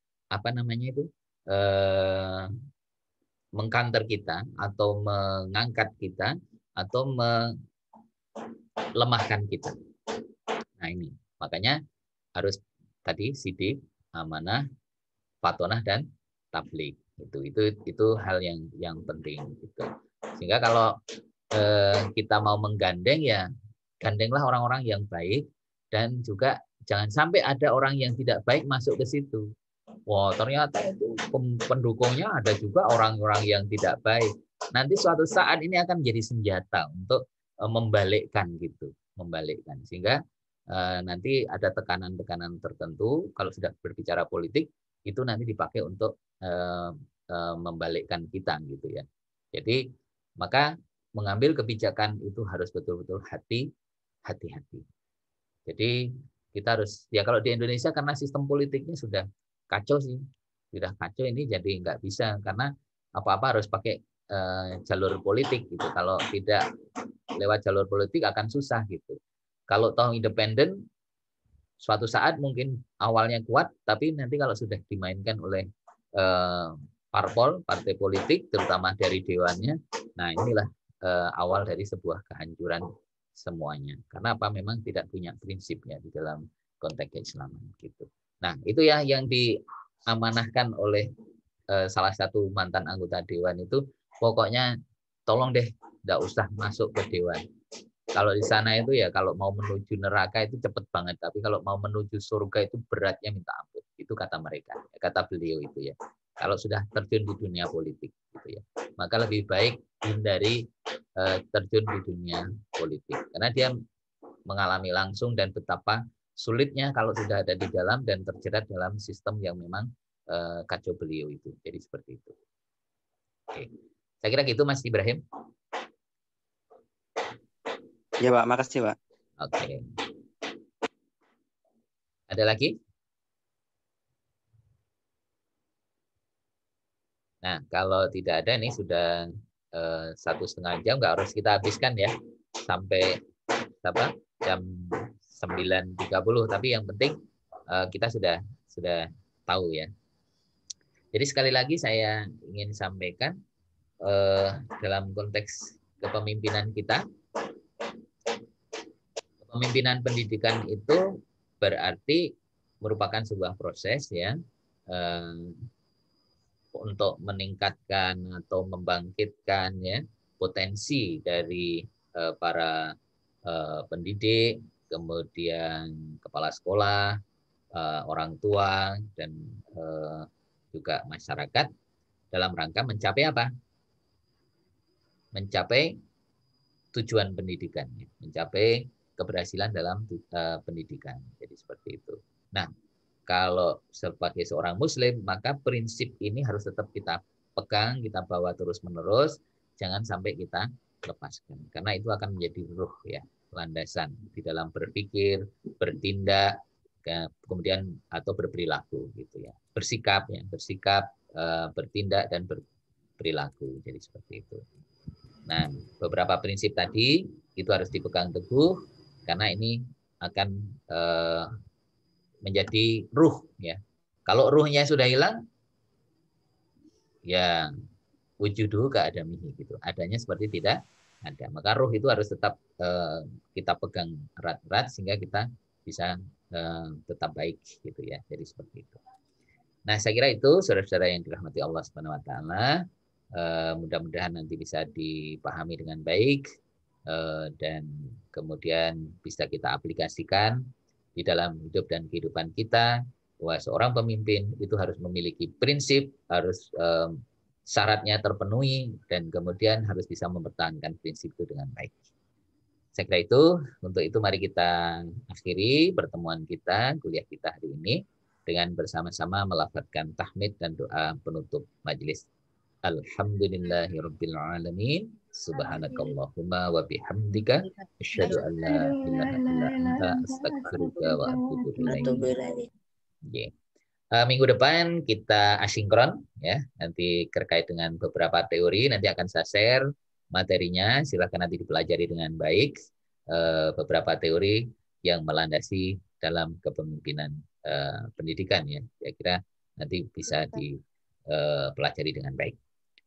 mengcounter kita atau mengangkat kita atau melemahkan kita. Nah ini makanya harus tadi sidik, amanah, fatonah dan tabligh. Itu hal yang penting gitu. Sehingga kalau kita mau menggandeng ya gandenglah orang-orang yang baik, dan juga jangan sampai ada orang yang tidak baik masuk ke situ. Wah, ternyata itu pendukungnya ada juga orang-orang yang tidak baik. nanti suatu saat ini akan menjadi senjata untuk membalikkan gitu, membalikkan sehingga nanti ada tekanan-tekanan tertentu kalau sudah berbicara politik itu nanti dipakai untuk membalikkan kita gitu ya. Jadi maka mengambil kebijakan itu harus betul-betul hati-hati. Jadi kita harus ya kalau di Indonesia karena sistem politiknya sudah kacau sih, sudah kacau ini jadi nggak bisa karena apa-apa harus pakai jalur politik gitu. Kalau tidak lewat jalur politik akan susah gitu. Kalau toh independen suatu saat mungkin awalnya kuat, tapi nanti kalau sudah dimainkan oleh partai politik, terutama dari dewannya, nah inilah awal dari sebuah kehancuran semuanya. Karena apa? Memang tidak punya prinsipnya di dalam konteks keislaman gitu. Nah itu ya yang diamanahkan oleh salah satu mantan anggota dewan itu, pokoknya tolong deh, tidak usah masuk ke dewan. Kalau di sana itu ya kalau mau menuju neraka itu cepat banget, tapi kalau mau menuju surga itu beratnya minta ampun. Itu kata mereka, kata beliau itu ya. Kalau sudah terjun di dunia politik gitu ya, maka lebih baik hindari terjun di dunia politik karena dia mengalami langsung dan betapa sulitnya kalau sudah ada di dalam dan terjerat dalam sistem yang memang kacau beliau itu. Jadi seperti itu. Oke. Saya kira gitu Mas Ibrahim. Ya Pak, makasih Pak. Oke. Ada lagi? Nah, kalau tidak ada nih sudah 1,5 jam, nggak harus kita habiskan ya sampai apa jam 9.30. Tapi yang penting kita sudah tahu ya. Jadi sekali lagi saya ingin sampaikan dalam konteks kepemimpinan kita. Kepemimpinan pendidikan itu berarti merupakan sebuah proses ya untuk meningkatkan atau membangkitkan ya potensi dari para pendidik, kemudian kepala sekolah, orang tua dan juga masyarakat dalam rangka mencapai apa? Mencapai tujuan pendidikan, mencapai keberhasilan dalam pendidikan. Jadi seperti itu. Nah, kalau sebagai seorang muslim, maka prinsip ini harus tetap kita pegang, kita bawa terus-menerus, jangan sampai kita lepaskan. Karena itu akan menjadi ruh ya, landasan di dalam berpikir, bertindak, kemudian atau berperilaku gitu ya. Bersikap ya, bertindak dan berperilaku. Jadi seperti itu. Nah, beberapa prinsip tadi itu harus dipegang teguh karena ini akan menjadi ruh ya. Kalau ruhnya sudah hilang, ya wujuduhu ka'adamihi gitu. Adanya seperti tidak ada. Maka ruh itu harus tetap kita pegang erat-erat sehingga kita bisa tetap baik gitu ya. Jadi seperti itu. Nah, saya kira itu saudara-saudara yang dirahmati Allah Subhanahu wa taala. Mudah-mudahan nanti bisa dipahami dengan baik dan kemudian bisa kita aplikasikan di dalam hidup dan kehidupan kita, bahwa seorang pemimpin itu harus memiliki prinsip, harus syaratnya terpenuhi, dan kemudian harus bisa mempertahankan prinsip itu dengan baik. Saya kira itu, untuk itu mari kita akhiri pertemuan kita, kuliah kita hari ini, dengan bersama-sama melafadzkan tahmid dan doa penutup majelis. Alhamdulillahirabbil alamin. Subhanakallahumma wa bihamdika asyhadu an la ilaha illa anta astaghfiruka wa atubu ilaik. Minggu depan kita asinkron ya. Nanti terkait dengan beberapa teori nanti akan saya share materinya. Silakan nanti dipelajari dengan baik beberapa teori yang melandasi dalam kepemimpinan pendidikan ya. Saya kira nanti bisa dipelajari dengan baik.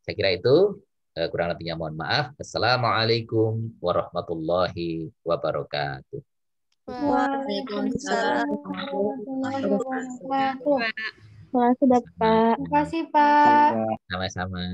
Saya kira itu. Kurang lebihnya mohon maaf. Assalamualaikum warahmatullahi wabarakatuh. Waalaikumsalam. Terima kasih, Pak. Terima kasih, Pak. Terima kasih, Pak. Sama-sama.